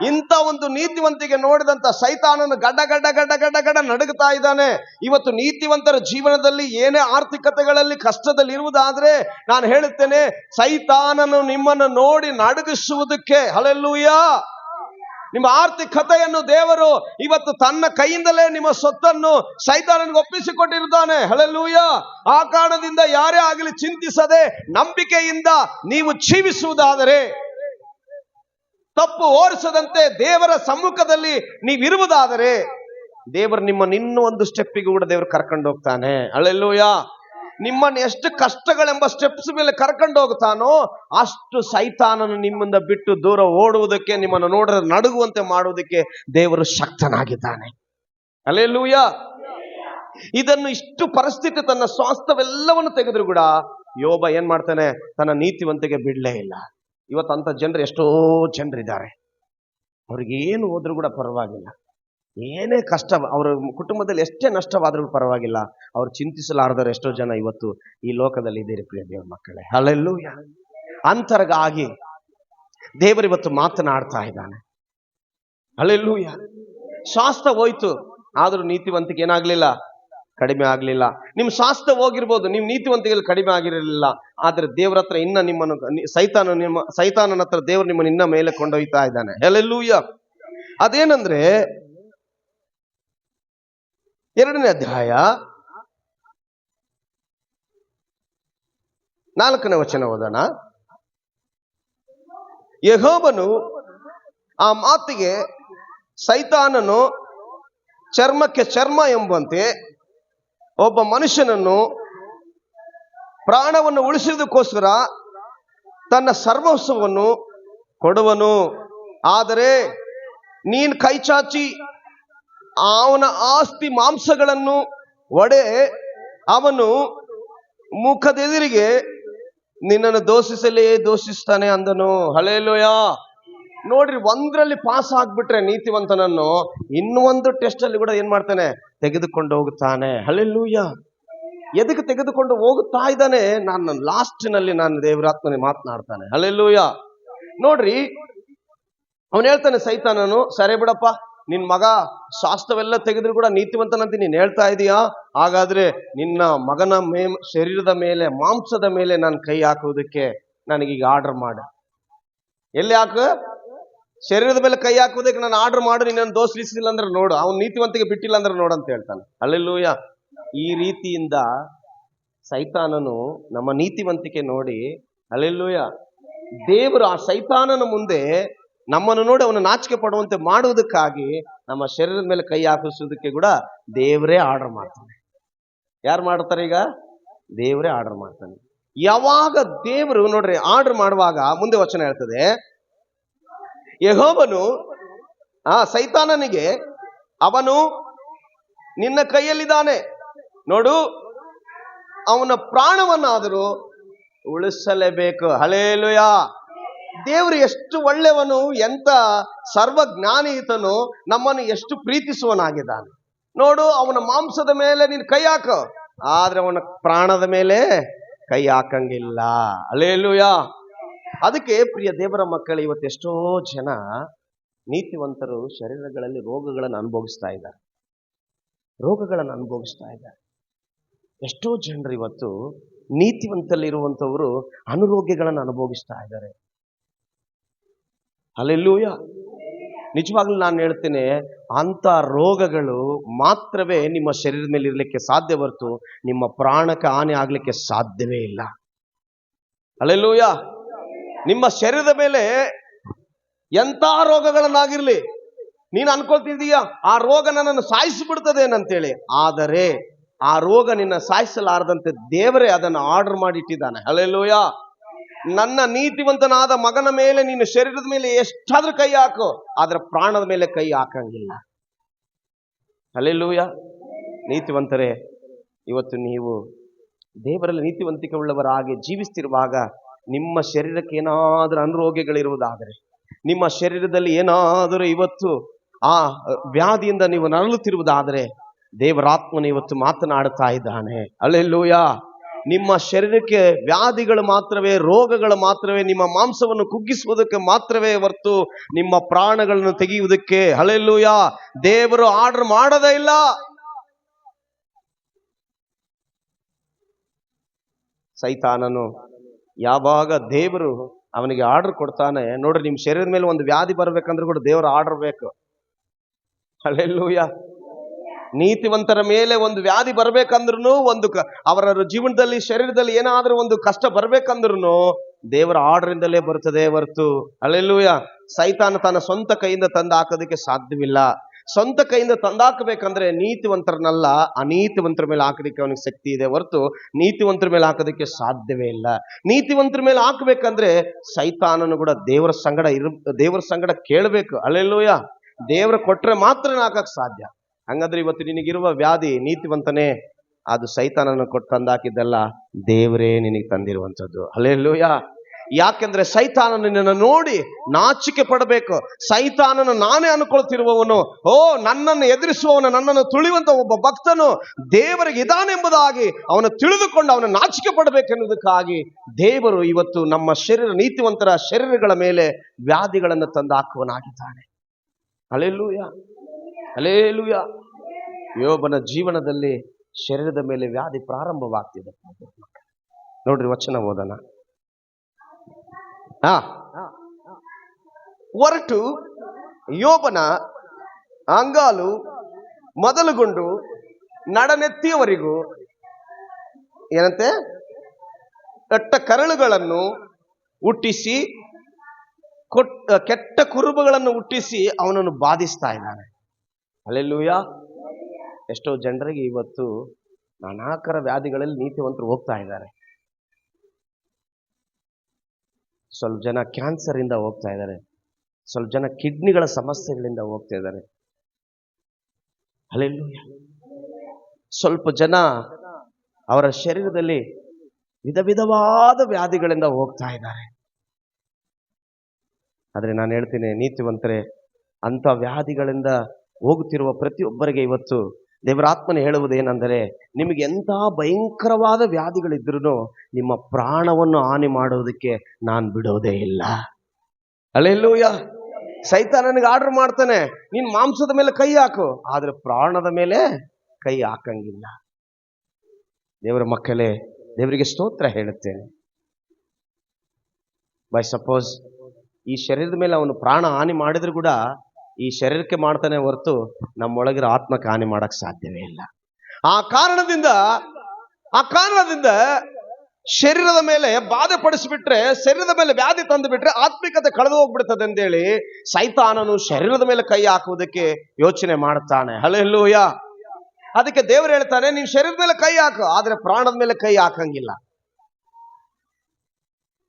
ಇಂಥ ಒಂದು ನೀತಿವಂತಿಗೆ ನೋಡಿದಂತ ಸೈತಾನನು ಗಡ್ಡ ಗಡ್ಡ ಗಡ್ಡ ಗಡ್ಡ ಗಡ್ಡ ನಡುಗುತ್ತಾ ಇದ್ದಾನೆ. ಇವತ್ತು ನೀತಿವಂತರ ಜೀವನದಲ್ಲಿ ಏನೇ ಆರ್ಥಿಕತೆಗಳಲ್ಲಿ ಕಷ್ಟದಲ್ಲಿ ಇರುವುದಾದ್ರೆ ನಾನು ಹೇಳುತ್ತೇನೆ, ಸೈತಾನನು ನಿಮ್ಮನ್ನು ನೋಡಿ ನಡುಗಿಸುವುದಕ್ಕೆ, ಹಲ್ಲೆಲೂಯಾ, ನಿಮ್ಮ ಆರ್ಥಿಕತೆಯನ್ನು ದೇವರು ಇವತ್ತು ತನ್ನ ಕೈಯಿಂದಲೇ ನಿಮ್ಮ ಸೊತ್ತನ್ನು ಸೈತಾನನಿಗೆ ಒಪ್ಪಿಸಿಕೊಟ್ಟಿರುತ್ತಾನೆ. ಹಲ್ಲೆಲೂಯಾ. ಆ ಕಾರಣದಿಂದ ಯಾರೇ ಆಗಲಿ ಚಿಂತಿಸದೆ ನಂಬಿಕೆಯಿಂದ ನೀವು ಜೀವಿಸುವುದಾದರೆ, ತಪ್ಪು ಓರಿಸದಂತೆ ದೇವರ ಸಮ್ಮುಖದಲ್ಲಿ ನೀವಿರುವುದಾದರೆ, ದೇವರು ನಿಮ್ಮನ್ನು ಇನ್ನೂ ಒಂದು ಸ್ಟೆಪ್ಪಿಗೆ ಕೂಡ ದೇವರು ಕರ್ಕೊಂಡು ಹೋಗ್ತಾನೆ. ಹಲ್ಲೆಲೂಯಾ. ನಿಮ್ಮನ್ನು ಎಷ್ಟು ಕಷ್ಟಗಳೆಂಬ ಸ್ಟೆಪ್ಸ್ ಮೇಲೆ ಕರ್ಕೊಂಡು ಹೋಗ್ತಾನೋ ಅಷ್ಟು ಸೈತಾನನು ನಿಮ್ಮಿಂದ ಬಿಟ್ಟು ದೂರ ಓಡುವುದಕ್ಕೆ, ನಿಮ್ಮನ್ನು ನೋಡಿದ್ರೆ ನಡುಗುವಂತೆ ಮಾಡುವುದಕ್ಕೆ ದೇವರು ಶಕ್ತನಾಗಿದ್ದಾನೆ. ಹಲ್ಲೆಲೂಯಾ. ಇದನ್ನು ಇಷ್ಟು ಪರಿಸ್ಥಿತಿ, ತನ್ನ ಸ್ವಾಸ್ಥ್ಯವೆಲ್ಲವನ್ನು ತೆಗೆದ್ರು ಕೂಡ ಯೋಬ ಏನ್ ಮಾಡ್ತಾನೆ, ತನ್ನ ನೀತಿವಂತಿಕೆ ಬಿಡಲೇ ಇಲ್ಲ. ಇವತ್ತು ಅಂತ ಜನರು ಎಷ್ಟೋ ಜನರಿದ್ದಾರೆ, ಅವ್ರಿಗೆ ಏನು ಹೋದ್ರೂ ಕೂಡ ಪರವಾಗಿಲ್ಲ, ಏನೇ ಕಷ್ಟ, ಅವರ ಕುಟುಂಬದಲ್ಲಿ ಎಷ್ಟೇ ನಷ್ಟವಾದ್ರೂ ಪರವಾಗಿಲ್ಲ, ಅವ್ರು ಚಿಂತಿಸಲಾರದವರು ಎಷ್ಟೋ ಜನ ಇವತ್ತು ಈ ಲೋಕದಲ್ಲಿ ಇದ್ದೀರಿ ಪ್ರಿಯ ದೇವರ ಮಕ್ಕಳೇ. ಹಲ್ಲೆಲೂಯಾ. ಅಂತರಗಾಗಿ ದೇವರು ಇವತ್ತು ಮಾತನಾಡ್ತಾ ಇದ್ದಾನೆ. ಹಲ್ಲೆಲೂಯಾ. ಶಾಸ್ತ್ರ ಹೋಯ್ತು, ಆದ್ರೂ ನೀತಿವಂತಿಕೆ ಏನಾಗ್ಲಿಲ್ಲ, ಕಡಿಮೆ ಆಗ್ಲಿಲ್ಲ. ನಿಮ್ ಶಾಸ್ತ್ರ ಹೋಗಿರ್ಬೋದು, ನಿಮ್ ನೀತಿವಂತಿಕೆಯಲ್ಲಿ ಕಡಿಮೆ ಆಗಿರಲಿಲ್ಲ, ಆದ್ರೆ ದೇವರ ಹತ್ರ ಇನ್ನ ನಿಮ್ಮನ್ನು ಸೈತಾನನ ಹತ್ರ ದೇವರು ನಿಮ್ಮನ್ನು ಇನ್ನ ಮೇಲೆ ಕೊಂಡೊಯ್ತಾ ಇದ್ದಾನೆ. ಹಲ್ಲೆಲೂಯಾ. ಅದೇನಂದ್ರೆ 2ನೇ ಅಧ್ಯಾಯ 4ನೇ ವಚನ ಓದೋಣ. ಯೆಹೋವನು ಆ ಮಾತಿಗೆ ಸೈತಾನನು ಚರ್ಮಕ್ಕೆ ಚರ್ಮ ಎಂಬಂತೆ ಒಬ್ಬ ಮನುಷ್ಯನನ್ನು ಪ್ರಾಣವನ್ನು ಉಳಿಸುವುದಕ್ಕೋಸ್ಕರ ತನ್ನ ಸರ್ವಸ್ವವನ್ನು ಕೊಡುವನು. ಆದರೆ ನೀನು ಕೈ ಚಾಚಿ ಅವನ ಆಸ್ತಿ ಮಾಂಸಗಳನ್ನು ಒಡೆ ಅವನು ಮುಖದೆದುರಿಗೆ ನಿನ್ನನ್ನು ದೋಷಿಸ್ತಾನೆ ಅಂದನು. ಹಲ್ಲೆಲೂಯ. ನೋಡ್ರಿ, ಒಂದ್ರಲ್ಲಿ ಪಾಸ್ ಆಗ್ಬಿಟ್ರೆ ನೀತಿವಂತನನ್ನು ಇನ್ನೂ ಒಂದು ಟೆಸ್ಟ್ ಅಲ್ಲಿ ಕೂಡ ಏನ್ ಮಾಡ್ತಾನೆ? ತೆಗೆದುಕೊಂಡು ಹೋಗುತ್ತಾನೆ. ಹಲ್ಲೆಲೂಯ. ಎದಕ್ಕೆ ತೆಗೆದುಕೊಂಡು ಹೋಗುತ್ತಾ ಇದ್ದಾನೆ? ನಾನು ಲಾಸ್ಟ್ನಲ್ಲಿ ದೇವರಾತ್ಮನೆ ಮಾತನಾಡ್ತಾನೆ. ಹಲ್ಲೆಲೂಯ. ನೋಡ್ರಿ, ಅವನು ಹೇಳ್ತಾನೆ ಸೈತಾನನು, ಸರಿ ಬಿಡಪ್ಪ, ನಿನ್ ಮಗ ಶಾಸ್ತ್ರವೆಲ್ಲ ತೆಗೆದ್ರು ಕೂಡ ನೀತಿವಂತನಂತ ನೀನ್ ಹೇಳ್ತಾ ಇದೀಯಾ, ಹಾಗಾದ್ರೆ ನಿನ್ನ ಮಗನ ಶರೀರದ ಮೇಲೆ, ಮಾಂಸದ ಮೇಲೆ ನಾನು ಕೈ ಹಾಕುವುದಕ್ಕೆ ನನಗೀಗ ಆರ್ಡರ್ ಮಾಡು. ಎಲ್ಲಿ ಹಾಕು? ಶರೀರದ ಮೇಲೆ ಕೈ ಹಾಕುವುದಕ್ಕೆ ನಾನು ಆರ್ಡರ್ ಮಾಡು. ನಿನ್ನನ್ನು ದೋಷಿಸಿಲ್ಲ ಅಂದ್ರೆ ನೋಡು, ಅವನು ನೀತಿವಂತಿಗೆ ಬಿಟ್ಟಿಲ್ಲ ಅಂದ್ರೆ ನೋಡು ಅಂತ ಹೇಳ್ತಾನೆ. ಹಲ್ಲೆಲೂಯ. ಈ ರೀತಿಯಿಂದ ಸೈತಾನನು ನಮ್ಮ ನೀತಿವಂತಿಕೆ ನೋಡಿ, ಹಲ್ಲೆಲೂಯ, ದೇವರು ಆ ಸೈತಾನನ ಮುಂದೆ ನಮ್ಮನ್ನು ನೋಡಿ ಅವನು ನಾಚಿಕೆ ಪಡುವಂತೆ ಮಾಡುವುದಕ್ಕಾಗಿ ನಮ್ಮ ಶರೀರದ ಮೇಲೆ ಕೈ ಹಾಕಿಸುವುದಕ್ಕೆ ಕೂಡ ದೇವರೇ ಆರ್ಡರ್ ಮಾಡ್ತಾನೆ. ಯಾರು ಮಾಡ್ತಾರೆ? ಈಗ ದೇವರೇ ಆರ್ಡರ್ ಮಾಡ್ತಾನೆ. ಯಾವಾಗ ದೇವರು ನೋಡ್ರಿ ಆರ್ಡರ್ ಮಾಡುವಾಗ ಮುಂದೆ ವಚನ ಹೇಳ್ತದೆ, ಯೆಹೋವನು ಸೈತಾನನಿಗೆ, ಅವನು ನಿನ್ನ ಕೈಯಲ್ಲಿದ್ದಾನೆ ನೋಡು, ಅವನ ಪ್ರಾಣವನ್ನಾದರೂ ಉಳಿಸಲೇಬೇಕು. ಹಲ್ಲೆಲೂಯ. ದೇವರು ಎಷ್ಟು ಒಳ್ಳೆಯವನು, ಎಂತ ಸರ್ವಜ್ಞಾನಿ ಈತನು, ನಮ್ಮನ್ನು ಎಷ್ಟು ಪ್ರೀತಿಸುವನಾಗಿದ್ದಾನೆ ನೋಡು. ಅವನ ಮಾಂಸದ ಮೇಲೆ ನೀನು ಕೈ ಹಾಕು, ಆದ್ರೆ ಅವನ ಪ್ರಾಣದ ಮೇಲೆ ಕೈ ಹಾಕಂಗಿಲ್ಲ. ಹಲ್ಲೆಲೂಯ. ಅದಕ್ಕೆ ಪ್ರಿಯ ದೇವರ ಮಕ್ಕಳು, ಇವತ್ತೆಷ್ಟೋ ಜನ ನೀತಿವಂತರು ಶರೀರಗಳಲ್ಲಿ ರೋಗಗಳನ್ನು ಅನುಭವಿಸ್ತಾ ಇದ್ದಾರೆ. ಎಷ್ಟೋ ಜನರು ಇವತ್ತು ನೀತಿವಂತಲ್ಲಿರುವಂಥವರು ಅನಾರೋಗ್ಯಗಳನ್ನು ಅನುಭವಿಸ್ತಾ ಇದ್ದಾರೆ. ಹಲ್ಲೆಲೂಯ. ನಿಜವಾಗ್ಲೂ ನಾನು ಹೇಳ್ತೇನೆ, ಅಂತ ರೋಗಗಳು ಮಾತ್ರವೇ ನಿಮ್ಮ ಶರೀರದ ಮೇಲೆ ಇರಲಿಕ್ಕೆ ಸಾಧ್ಯ ಹೊರತು ನಿಮ್ಮ ಪ್ರಾಣಕ್ಕೆ ಹಾನಿ ಆಗ್ಲಿಕ್ಕೆ ಸಾಧ್ಯವೇ ಇಲ್ಲ. ಹಲ್ಲೆಲೂಯ. ನಿಮ್ಮ ಶರೀರದ ಮೇಲೆ ಎಂಥ ರೋಗಗಳನ್ನಾಗಿರ್ಲಿ, ನೀನು ಅನ್ಕೊಳ್ತಿದ್ದೀಯ ಆ ರೋಗ ನನ್ನನ್ನು ಸಾಯಿಸಿಬಿಡ್ತದೆ ಅಂತೇಳಿ, ಆದರೆ ಆ ರೋಗ ನಿನ್ನ ಸಾಯಿಸಲಾರದಂತೆ ದೇವರೇ ಅದನ್ನು ಆರ್ಡರ್ ಮಾಡಿಟ್ಟಿದ್ದಾನೆ. ಹಲ್ಲೆಲೂಯ. ನನ್ನ ನೀತಿವಂತನಾದ ಮಗನ ಮೇಲೆ ನಿನ್ನ ಶರೀರದ ಮೇಲೆ ಎಷ್ಟಾದ್ರೂ ಕೈ ಹಾಕು, ಆದ್ರೆ ಪ್ರಾಣದ ಮೇಲೆ ಕೈ ಹಾಕಂಗಿಲ್ಲ. ಹಲ್ಲೆಲೂಯ. ನೀತಿವಂತರೇ, ಇವತ್ತು ನೀವು ದೇವರಲ್ಲಿ ನೀತಿವಂತಿಕೆ ಉಳ್ಳವರಾಗಿ ಜೀವಿಸ್ತಿರುವಾಗ ನಿಮ್ಮ ಶರೀರಕ್ಕೆ ಏನಾದರೂ ಅನಾರೋಗ್ಯಗಳಿರುವುದಾದರೆ, ನಿಮ್ಮ ಶರೀರದಲ್ಲಿ ಏನಾದರೂ ಇವತ್ತು ಆ ವ್ಯಾಧಿಯಿಂದ ನೀವು ನರಳುತ್ತಿರುವುದಾದರೆ, ದೇವರಾತ್ಮನು ಇವತ್ತು ಮಾತನಾಡುತ್ತಾ ಇದ್ದಾನೆ. ಹಲ್ಲೆಲೂಯ. ನಿಮ್ಮ ಶರೀರಕ್ಕೆ ವ್ಯಾಧಿಗಳು ಮಾತ್ರವೇ, ರೋಗಗಳು ಮಾತ್ರವೇ, ನಿಮ್ಮ ಮಾಂಸವನ್ನು ಕುಗ್ಗಿಸುವುದಕ್ಕೆ ಮಾತ್ರವೇ ಹೊರತು ನಿಮ್ಮ ಪ್ರಾಣಗಳನ್ನು ತೆಗೆಯುವುದಕ್ಕೆ, ಹಲ್ಲೆಲೂಯ, ದೇವರು ಆರ್ಡರ್ ಮಾಡದೇ ಇಲ್ಲ. ಸೈತಾನನು ಯಾವಾಗ ದೇವರು ಅವನಿಗೆ ಆರ್ಡರ್ ಕೊಡ್ತಾನೆ, ನೋಡ್ರಿ, ನಿಮ್ಮ ಶರೀರದ ಮೇಲೆ ಒಂದು ವ್ಯಾಧಿ ಬರ್ಬೇಕಂದ್ರೆ ಕೂಡ ದೇವರ ಆರ್ಡರ್ ಬೇಕು. ಹಲ್ಲೆಲೂಯ. ನೀತಿವಂತರ ಮೇಲೆ ಒಂದು ವ್ಯಾಧಿ ಬರ್ಬೇಕಂದ್ರೂ, ಅವರ ಜೀವನದಲ್ಲಿ ಶರೀರದಲ್ಲಿ ಏನಾದ್ರೂ ಒಂದು ಕಷ್ಟ ಬರ್ಬೇಕಂದ್ರೂ ದೇವರ ಆರ್ಡರ್ ಇಂದಲೇ ಬರ್ತದೆ ಹೊರತು, ಹಲ್ಲೆಲೂಯ, ಸೈತಾನ ತನ್ನ ಸ್ವಂತ ಕೈಯಿಂದ ತಂದು ಹಾಕೋದಕ್ಕೆ ಸಾಧ್ಯವಿಲ್ಲ. ಸ್ವಂತ ಕೈಯಿಂದ ತಂದಾಕಬೇಕಂದ್ರೆ ನೀತಿವಂತರನ್ನೆಲ್ಲ ಅನೀತಿವಂತರ ಮೇಲೆ ಹಾಕೋದಕ್ಕೆ ಅವನಿಗೆ ಶಕ್ತಿ ಇದೆ ಹೊರತು ನೀತಿವಂತರ ಮೇಲೆ ಹಾಕೋದಕ್ಕೆ ಸಾಧ್ಯವೇ ಇಲ್ಲ. ನೀತಿವಂತರ ಮೇಲೆ ಹಾಕಬೇಕಂದ್ರೆ ಸೈತಾನನು ಕೂಡ ದೇವರ ಸಂಗಡ ಕೇಳಬೇಕು. ಹಲ್ಲೆಲೂಯ. ದೇವರ ಕೊಟ್ರೆ ಮಾತ್ರ ಹಾಕಕ್ ಸಾಧ್ಯ. ಹಂಗಂದ್ರೆ ಇವತ್ತು ನಿನಗಿರುವ ವ್ಯಾಧಿ ನೀತಿವಂತನೇ, ಅದು ಸೈತಾನನ ಕೊಟ್ಟು ತಂದಾಕಿದ್ದಲ್ಲ, ದೇವರೇ ನಿನಗೆ ತಂದಿರುವಂಥದ್ದು. ಹಲ್ಲೆಲೂಯ. ಯಾಕೆಂದ್ರೆ ಸೈತಾನನು ನಿನ್ನನ್ನು ನೋಡಿ ನಾಚಿಕೆ ಪಡಬೇಕು. ಸೈತಾನನು ನಾನೇ ಅನ್ಕೊಳ್ತಿರುವವನು, ನನ್ನನ್ನು ಎದುರಿಸುವವನು, ನನ್ನನ್ನು ತುಳಿಯುವಂತ ಒಬ್ಬ ಭಕ್ತನು ದೇವರಿಗೆ ಇದಾನೆಂಬುದಾಗಿ ಅವನು ತಿಳಿದುಕೊಂಡು ಅವನು ನಾಚಿಕೆ ಪಡಬೇಕೆನ್ನುವುದಕ್ಕಾಗಿ ದೇವರು ಇವತ್ತು ನಮ್ಮ ನೀತಿವಂತರ ಶರೀರಗಳ ಮೇಲೆ ವ್ಯಾಧಿಗಳನ್ನು ತಂದು ಹಾಕುವನಾಗಿದ್ದಾನೆ. ಹಲ್ಲೆಲೂಯ. ಹಲ್ಲೆಲೂಯ. ಯೋಬನ ಜೀವನದಲ್ಲಿ ಶರೀರದ ಮೇಲೆ ವ್ಯಾಧಿ ಪ್ರಾರಂಭವಾಗ್ತಿದೆ. ನೋಡ್ರಿ, ವಚನ ಓದೋಣ. ಹೊರಟು ಯೋಬನ ಅಂಗಾಲು ಮೊದಲುಗೊಂಡು ನಡನೆತ್ತಿಯವರೆಗೂ ಏನಂತೆ ಕೆಟ್ಟ ಕರಳುಗಳನ್ನು ಹುಟ್ಟಿಸಿ, ಕೆಟ್ಟ ಕುರುಬುಗಳನ್ನು ಹುಟ್ಟಿಸಿ ಅವನನ್ನು ಬಾಧಿಸ್ತಾ ಇದ್ದಾನೆ. ಹಲ್ಲೆಲೂಯ. ಎಷ್ಟೋ ಜನರಿಗೆ ಇವತ್ತು ನಾನಾಕರ ವ್ಯಾಧಿಗಳಲ್ಲಿ ನೀತಿವಂತರು ಹೋಗ್ತಾ ಇದ್ದಾರೆ. ಸ್ವಲ್ಪ ಜನ ಕ್ಯಾನ್ಸರ್ ಇಂದ ಹೋಗ್ತಾ ಇದ್ದಾರೆ, ಸ್ವಲ್ಪ ಜನ ಕಿಡ್ನಿಗಳ ಸಮಸ್ಯೆಗಳಿಂದ ಹೋಗ್ತಾ ಇದ್ದಾರೆ. ಹಲ್ಲೆಲೂಯ. ಸ್ವಲ್ಪ ಜನ ಅವರ ಶರೀರದಲ್ಲಿ ವಿಧ ವಿಧವಾದ ವ್ಯಾಧಿಗಳಿಂದ ಹೋಗ್ತಾ ಇದ್ದಾರೆ. ಆದರೆ ನಾನು ಹೇಳ್ತೀನಿ, ನೀತಿವಂತರೇ, ಅಂಥ ವ್ಯಾಧಿಗಳಿಂದ ಹೋಗುತ್ತಿರುವ ಪ್ರತಿಯೊಬ್ಬರಿಗೆ ಇವತ್ತು ದೇವರಾತ್ಮನೆ ಹೇಳುವುದೇನೆಂದರೆ, ನಿಮಗೆ ಎಂಥ ಭಯಂಕರವಾದ ವ್ಯಾಧಿಗಳಿದ್ರೂ ನಿಮ್ಮ ಪ್ರಾಣವನ್ನು ಹಾನಿ ಮಾಡುವುದಕ್ಕೆ ನಾನು ಬಿಡೋದೇ ಇಲ್ಲ. ಹಲ್ಲೆಲೂಯ. ಸೈತಾನನಿಗೆ ಆರ್ಡರ್ ಮಾಡ್ತಾನೆ, ನೀನ್ ಮಾಂಸದ ಮೇಲೆ ಕೈ ಹಾಕು, ಆದ್ರೆ ಪ್ರಾಣದ ಮೇಲೆ ಕೈ ಹಾಕಂಗಿಲ್ಲ. ದೇವರ ಮಕ್ಕಳೇ, ದೇವರಿಗೆ ಸ್ತೋತ್ರ ಹೇಳುತ್ತೇನೆ. ಬೈ ಸಪೋಸ್ ಈ ಶರೀರದ ಮೇಲೆ ಅವನು ಪ್ರಾಣ ಹಾನಿ ಮಾಡಿದ್ರು ಕೂಡ ಈ ಶರೀರಕ್ಕೆ ಮಾಡ್ತಾನೆ ಹೊರತು ನಮ್ಮೊಳಗಿರೋ ಆತ್ಮಕ್ಕೆ ಹಾನಿ ಮಾಡಕ್ ಸಾಧ್ಯವೇ ಇಲ್ಲ. ಆ ಕಾರಣದಿಂದ ಶರೀರದ ಮೇಲೆ ಬಾಧೆ ಪಡಿಸಿಬಿಟ್ರೆ, ಶರೀರದ ಮೇಲೆ ವ್ಯಾಧಿ ತಂದು ಬಿಟ್ರೆ ಆತ್ಮಿಕತೆ ಕಳೆದು ಹೋಗ್ಬಿಡ್ತದೆ ಅಂತೇಳಿ ಸೈತಾನನು ಶರೀರದ ಮೇಲೆ ಕೈ ಹಾಕುವುದಕ್ಕೆ ಯೋಚನೆ ಮಾಡುತ್ತಾನೆ. ಹಲ್ಲೆಲೂಯ. ಅದಕ್ಕೆ ದೇವರು ಹೇಳ್ತಾನೆ, ನೀನ್ ಶರೀರದ ಮೇಲೆ ಕೈ ಹಾಕು, ಆದ್ರೆ ಪ್ರಾಣದ ಮೇಲೆ ಕೈ ಹಾಕಂಗಿಲ್ಲ.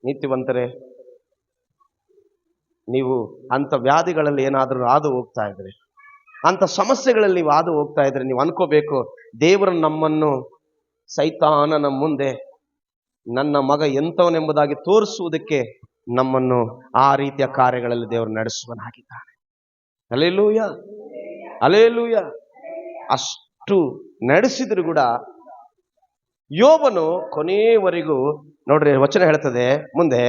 ನೀತಿವಂತರೇ, ನೀವು ಅಂತ ವ್ಯಾಧಿಗಳಲ್ಲಿ ಏನಾದರೂ ಹಾದು ಹೋಗ್ತಾ ಇದ್ರೆ, ಅಂತ ಸಮಸ್ಯೆಗಳಲ್ಲಿ ನೀವು ಹಾದು ಹೋಗ್ತಾ ಇದ್ರೆ, ನೀವು ಅನ್ಕೋಬೇಕು, ದೇವರು ನಮ್ಮನ್ನು ಸೈತಾನನ ಮುಂದೆ ನನ್ನ ಮಗ ಎಂಥವನೆಂಬುದಾಗಿ ತೋರಿಸುವುದಕ್ಕೆ ನಮ್ಮನ್ನು ಆ ರೀತಿಯ ಕಾರ್ಯಗಳಲ್ಲಿ ದೇವರು ನಡೆಸುವನಾಗಿದ್ದಾನೆ. Hallelujah, hallelujah. ಅಷ್ಟು ನಡೆಸಿದ್ರು ಕೂಡ ಯೋಬನು ಕೊನೆಯವರೆಗೂ, ನೋಡ್ರಿ ವಚನ ಹೇಳ್ತದೆ ಮುಂದೆ,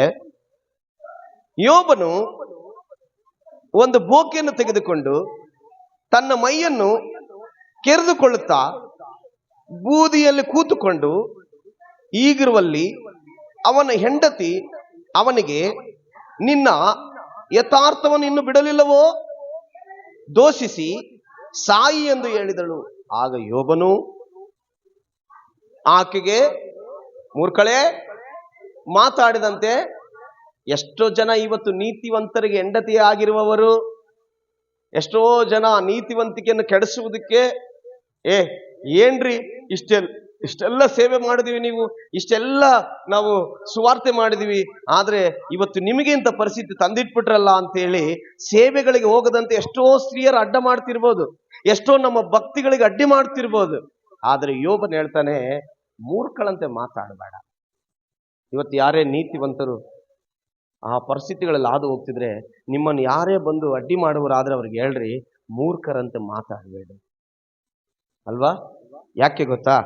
ಯೋಬನು ಒಂದು ಬೋಕಿಯನ್ನು ತೆಗೆದುಕೊಂಡು ತನ್ನ ಮೈಯನ್ನು ಕೆರೆದುಕೊಳ್ಳುತ್ತಾ ಬೂದಿಯಲ್ಲಿ ಕೂತುಕೊಂಡು ಈಗಿರುವಲ್ಲಿ ಅವನ ಹೆಂಡತಿ ಅವನಿಗೆ, ನಿನ್ನ ಯಥಾರ್ಥವನ್ನು ಇನ್ನು ಬಿಡಲಿಲ್ಲವೋ, ದೋಷಿಸಿ ಸಾಯಿ ಎಂದು ಹೇಳಿದಳು. ಆಗ ಯೋಬನು ಆಕೆಗೆ, ಮೂರ್ಖಳೇ, ಮಾತಾಡಿದಂತೆ ಎಷ್ಟೋ ಜನ ಇವತ್ತು ನೀತಿವಂತರಿಗೆ ಹೆಂಡತಿ ಆಗಿರುವವರು, ಎಷ್ಟೋ ಜನ ನೀತಿವಂತಿಕೆಯನ್ನು ಕೆಡಿಸುವುದಕ್ಕೆ, ಏನ್ರಿ ಇಷ್ಟೆಲ್ಲ ಸೇವೆ ಮಾಡಿದೀವಿ, ನೀವು ಇಷ್ಟೆಲ್ಲ ನಾವು ಸುವಾರ್ತೆ ಮಾಡಿದೀವಿ, ಆದ್ರೆ ಇವತ್ತು ನಿಮಗೆ ಇಂಥ ಪರಿಸ್ಥಿತಿ ತಂದಿಟ್ಬಿಟ್ರಲ್ಲ ಅಂತೇಳಿ ಸೇವೆಗಳಿಗೆ ಹೋಗದಂತೆ ಎಷ್ಟೋ ಸ್ತ್ರೀಯರು ಅಡ್ಡ ಮಾಡ್ತಿರ್ಬೋದು, ಎಷ್ಟೋ ನಮ್ಮ ಭಕ್ತಿಗಳಿಗೆ ಅಡ್ಡಿ ಮಾಡ್ತಿರ್ಬೋದು. ಆದ್ರೆ ಯೋಬನ್ ಹೇಳ್ತಾನೆ, ಮೂರ್ಖಳಂತೆ ಮಾತಾಡಬೇಡ. ಇವತ್ತು ಯಾರೇ ನೀತಿವಂತರು ಆ ಪರಿಸ್ಥಿತಿಗಳಲ್ಲಿ ಹಾದು ಹೋಗ್ತಿದ್ರೆ, ನಿಮ್ಮನ್ನು ಯಾರೇ ಬಂದು ಅಡ್ಡಿ ಮಾಡುವರಾದ್ರೆ ಅವ್ರಿಗೆ ಹೇಳ್ರಿ, ಮೂರ್ಖರಂತೆ ಮಾತಾಡಬೇಡಿ. ಅಲ್ವಾ? ಯಾಕೆ ಗೊತ್ತಾ?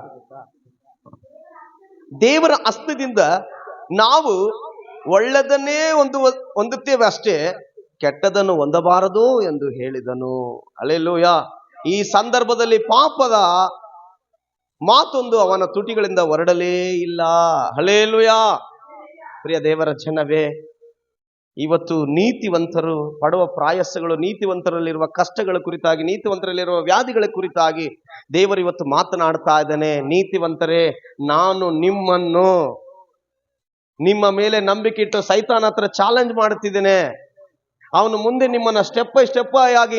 ದೇವರ ಹಸ್ತದಿಂದ ನಾವು ಒಳ್ಳೆದನ್ನೇ ಹೊಂದುತ್ತೇವೆ ಅಷ್ಟೇ, ಕೆಟ್ಟದನ್ನು ಹೊಂದಬಾರದು ಎಂದು ಹೇಳಿದನು. ಹಲ್ಲೆಲೂಯ. ಈ ಸಂದರ್ಭದಲ್ಲಿ ಪಾಪದ ಮಾತೊಂದು ಅವನ ತುಟಿಗಳಿಂದ ಹೊರಡಲೇ ಇಲ್ಲ. ಹಲ್ಲೆಲೂಯ. ಪ್ರಿಯ ದೇವರ ಜನವೇ, ಇವತ್ತು ನೀತಿವಂತರು ಪಡುವ ಪ್ರಾಯಸಗಳು, ನೀತಿವಂತರಲ್ಲಿರುವ ಕಷ್ಟಗಳ ಕುರಿತಾಗಿ, ನೀತಿವಂತರಲ್ಲಿರುವ ವ್ಯಾಧಿಗಳ ಕುರಿತಾಗಿ ದೇವರು ಇವತ್ತು ಮಾತನಾಡ್ತಾ ಇದ್ದಾನೆ. ನೀತಿವಂತರೇ, ನಾನು ನಿಮ್ಮನ್ನು ನಿಮ್ಮ ಮೇಲೆ ನಂಬಿಕೆ ಇಟ್ಟು ಸೈತಾನ ಹತ್ರ ಚಾಲೆಂಜ್ ಮಾಡುತ್ತಿದ್ದೇನೆ. ಅವನು ಮುಂದೆ ನಿಮ್ಮನ್ನ ಸ್ಟೆಪ್ ಬೈ ಸ್ಟೆಪ್ ಆಗಿ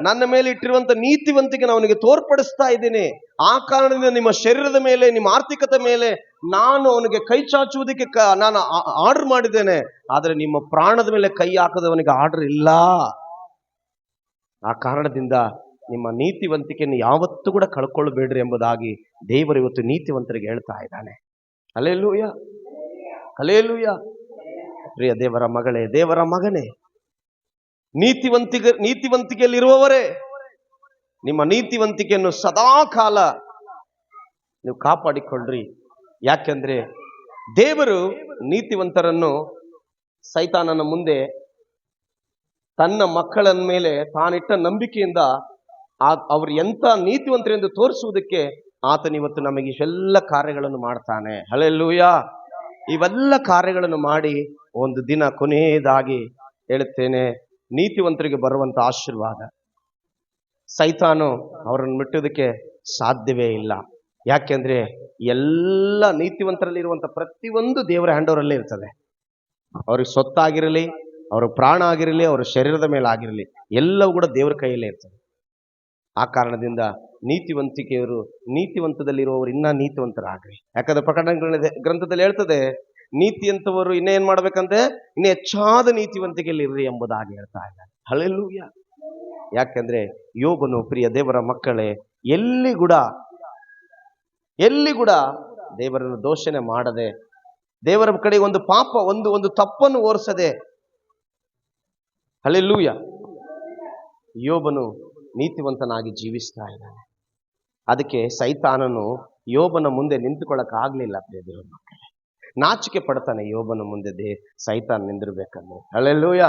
ನನ್ನ ಮೇಲೆ ಇಟ್ಟಿರುವಂತ ನೀತಿವಂತಿಕೆ ಅವನಿಗೆ ತೋರ್ಪಡಿಸ್ತಾ ಇದ್ದೇನೆ. ಆ ಕಾರಣದಿಂದ ನಿಮ್ಮ ಶರೀರದ ಮೇಲೆ, ನಿಮ್ಮ ಆರ್ಥಿಕತೆ ಮೇಲೆ ನಾನು ಅವನಿಗೆ ಕೈ ಚಾಚುವುದಕ್ಕೆ ನಾನು ಆರ್ಡರ್ ಮಾಡಿದ್ದೇನೆ. ಆದ್ರೆ ನಿಮ್ಮ ಪ್ರಾಣದ ಮೇಲೆ ಕೈ ಹಾಕದವನಿಗೆ ಆರ್ಡರ್ ಇಲ್ಲ. ಆ ಕಾರಣದಿಂದ ನಿಮ್ಮ ನೀತಿವಂತಿಕೆಯನ್ನು ಯಾವತ್ತೂ ಕೂಡ ಕಳ್ಕೊಳ್ಳಬೇಡ್ರಿ ಎಂಬುದಾಗಿ ದೇವರು ಇವತ್ತು ನೀತಿವಂತರಿಗೆ ಹೇಳ್ತಾ ಇದ್ದಾನೆ. Hallelujah, hallelujah. ಪ್ರಿಯ ದೇವರ ಮಗಳೇ, ದೇವರ ಮಗನೇ, ನೀತಿವಂತಿಕೆಯಲ್ಲಿರುವವರೇ, ನಿಮ್ಮ ನೀತಿವಂತಿಕೆಯನ್ನು ಸದಾ ಕಾಲ ನೀವು ಕಾಪಾಡಿಕೊಳ್ಳ್ರಿ. ಯಾಕೆಂದ್ರೆ ದೇವರು ನೀತಿವಂತರನ್ನು ಸೈತಾನನ ಮುಂದೆ ತನ್ನ ಮಕ್ಕಳ ಮೇಲೆ ತಾನಿಟ್ಟ ನಂಬಿಕೆಯಿಂದ ಅವರು ಎಂತ ನೀತಿವಂತರೆಂದು ತೋರಿಸುವುದಕ್ಕೆ ಆತನಿವತ್ತು ನಮಗೆ ಇವೆಲ್ಲ ಕಾರ್ಯಗಳನ್ನು ಮಾಡ್ತಾನೆ. ಹಲ್ಲೆಲೂಯ. ಇವೆಲ್ಲ ಕಾರ್ಯಗಳನ್ನು ಮಾಡಿ ಒಂದು ದಿನ ಕೊನೆಯದಾಗಿ ಹೇಳುತ್ತೇನೆ, ನೀತಿವಂತರಿಗೆ ಬರುವಂತ ಆಶೀರ್ವಾದ ಸೈತಾನು ಅವರನ್ನು ಮುಟ್ಟೋದಕ್ಕೆ ಸಾಧ್ಯವೇ ಇಲ್ಲ. ಯಾಕೆಂದ್ರೆ ಎಲ್ಲ ನೀತಿವಂತರಲ್ಲಿ ಇರುವಂತ ಪ್ರತಿಯೊಂದು ದೇವರ ಹ್ಯಾಂಡ್ ಓವರಲ್ಲೇ ಇರ್ತದೆ. ಅವ್ರಿಗೆ ಸೊತ್ತಾಗಿರಲಿ, ಅವ್ರ ಪ್ರಾಣ ಆಗಿರಲಿ, ಅವ್ರ ಶರೀರದ ಮೇಲೆ ಆಗಿರಲಿ, ಎಲ್ಲವೂ ಕೂಡ ದೇವರ ಕೈಯಲ್ಲೇ ಇರ್ತದೆ. ಆ ಕಾರಣದಿಂದ ನೀತಿವಂತದಲ್ಲಿರುವವರು ಇನ್ನ ನೀತಿವಂತರಾಗ್ರಿ. ಯಾಕಂದ್ರೆ ಪ್ರಕಟಣೆ ಗ್ರಂಥದಲ್ಲಿ ಹೇಳ್ತದೆ, ನೀತಿಯಂತವರು ಇನ್ನೇನ್ ಮಾಡ್ಬೇಕಂತೆ, ಇನ್ನು ಹೆಚ್ಚಾದ ನೀತಿವಂತಿಕೆಯಲ್ಲಿ ಇರ್ರಿ ಎಂಬುದಾಗಿ ಹೇಳ್ತಾ ಇದ್ದಾರೆ. ಹಲ್ಲೆಲೂಯ. ಯಾಕೆಂದ್ರೆ ಯೋಬನು, ಪ್ರಿಯ ದೇವರ ಮಕ್ಕಳೇ, ಎಲ್ಲಿ ಕೂಡ ದೇವರನ್ನು ದೋಷಣೆ ಮಾಡದೆ, ದೇವರ ಕಡೆ ಒಂದು ಪಾಪ ಒಂದು ತಪ್ಪನ್ನು ಓರಿಸದೆ, ಹಲ್ಲೆಲೂಯ, ಯೋಬನು ನೀತಿವಂತನಾಗಿ ಜೀವಿಸ್ತಾ ಇದ್ದಾನೆ. ಅದಕ್ಕೆ ಸೈತಾನನು ಯೋಬನ ಮುಂದೆ ನಿಂತುಕೊಳ್ಳಕ್ಕಾಗ್ಲಿಲ್ಲ. ಪ್ರಿಯ ದೇವರ ಮಕ್ಕಳೇ, ನಾಚಿಕೆ ಪಡ್ತಾನೆ ಯೋಬನ ಮುಂದೆ ಸೈತಾನ್ ನಿಂದಿರ್ಬೇಕಂದ್ರೆ. ಹಲ್ಲೆಲೂಯ.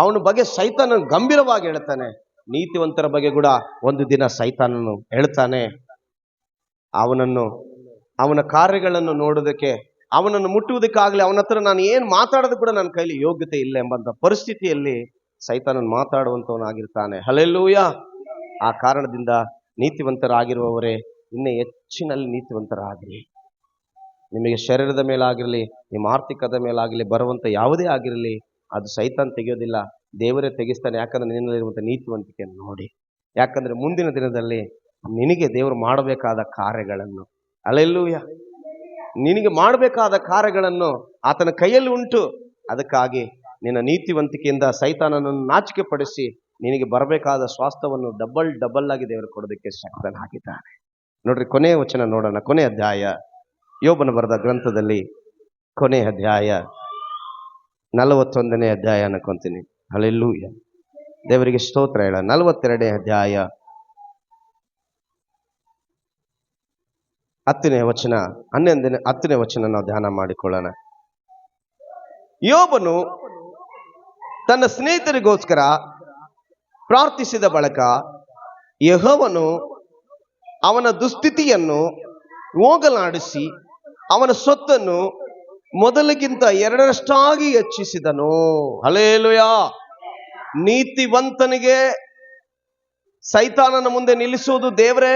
ಅವನ ಬಗ್ಗೆ ಸೈತಾನನು ಗಂಭೀರವಾಗಿ ಹೇಳ್ತಾನೆ. ನೀತಿವಂತರ ಬಗ್ಗೆ ಕೂಡ ಒಂದು ದಿನ ಸೈತಾನನು ಹೇಳ್ತಾನೆ. ಅವನ ಕಾರ್ಯಗಳನ್ನು ನೋಡೋದಕ್ಕೆ, ಅವನನ್ನು ಮುಟ್ಟುವುದಕ್ಕಾಗಲಿ, ಅವನ ಹತ್ರ ನಾನು ಏನು ಮಾತಾಡೋದು ಕೂಡ ನನ್ನ ಕೈಲಿ ಯೋಗ್ಯತೆ ಇಲ್ಲ ಎಂಬಂತ ಪರಿಸ್ಥಿತಿಯಲ್ಲಿ ಸೈತಾನನು ಮಾತಾಡುವಂತವನಾಗಿರ್ತಾನೆ. ಹಲ್ಲೆಲೂಯ. ಆ ಕಾರಣದಿಂದ ನೀತಿವಂತರಾಗಿರುವವರೇ ಇನ್ನೂ ಹೆಚ್ಚಿನಲ್ಲಿ ನೀತಿವಂತರಾಗಿರಿ. ನಿಮಗೆ ಶರೀರದ ಮೇಲಾಗಿರಲಿ, ನಿಮ್ಮ ಆರ್ಥಿಕದ ಮೇಲಾಗಲಿ ಬರುವಂತ ಯಾವುದೇ ಆಗಿರಲಿ, ಅದು ಸೈತಾನ್ ತೆಗೆಯೋದಿಲ್ಲ, ದೇವರೇ ತೆಗಿಸ್ತಾನೆ. ಯಾಕಂದ್ರೆ ನಿನ್ನಲ್ಲಿರುವಂಥ ನೀತಿವಂತಿಕೆಯನ್ನು ನೋಡಿ. ಯಾಕಂದ್ರೆ ಮುಂದಿನ ದಿನದಲ್ಲಿ ನಿನಗೆ ದೇವರು ಮಾಡಬೇಕಾದ ಕಾರ್ಯಗಳನ್ನು, ಹಲ್ಲೆಲೂಯ, ನಿನಗೆ ಮಾಡಬೇಕಾದ ಕಾರ್ಯಗಳನ್ನು ಆತನ ಕೈಯಲ್ಲಿ ಉಂಟು. ಅದಕ್ಕಾಗಿ ನಿನ್ನ ನೀತಿವಂತಿಕೆಯಿಂದ ಸೈತಾನನನ್ನು ನಾಚಿಕೆ ಪಡಿಸಿ ನಿನಗೆ ಬರಬೇಕಾದ ಸ್ವಾಸ್ಥ್ಯವನ್ನು ಡಬಲ್ ಆಗಿ ದೇವರು ಕೊಡೋದಕ್ಕೆ ಶಕ್ತನಾಗಿದ್ದಾನೆ. ನೋಡ್ರಿ, ಕೊನೆಯ ವಚನ ನೋಡೋಣ. ಕೊನೆಯ ಅಧ್ಯಾಯ, ಯೋಬನ ಬರೆದ ಗ್ರಂಥದಲ್ಲಿ ಕೊನೆಯ ಅಧ್ಯಾಯ 41ನೇ ಅಧ್ಯಾಯ ಅನ್ಕೊಂತೀನಿ. ಹಲ್ಲೆಲೂಯ, ದೇವರಿಗೆ ಸ್ತೋತ್ರ ಹೇಳ. 42ನೇ ಅಧ್ಯಾಯ 10ನೇ ವಚನ 10ನೇ ವಚನ ನಾವು ಧ್ಯಾನ ಮಾಡಿಕೊಳ್ಳೋಣ. ಯೋಬನು ತನ್ನ ಸ್ನೇಹಿತರಿಗೋಸ್ಕರ ಪ್ರಾರ್ಥಿಸಿದ ಬಳಿಕ ಯೆಹೋವನು ಅವನ ದುಸ್ಥಿತಿಯನ್ನು ಹೋಗಲಾಡಿಸಿ ಅವನ ಸೊತ್ತನ್ನು ಮೊದಲಿಗಿಂತ 2ರಷ್ಟಾಗಿ ಹೆಚ್ಚಿಸಿದನು. ಹಲ್ಲೆಲೂಯ. ನೀತಿವಂತನಿಗೆ ಸೈತಾನನ ಮುಂದೆ ನಿಲ್ಲಿಸುವುದು ದೇವರೇ.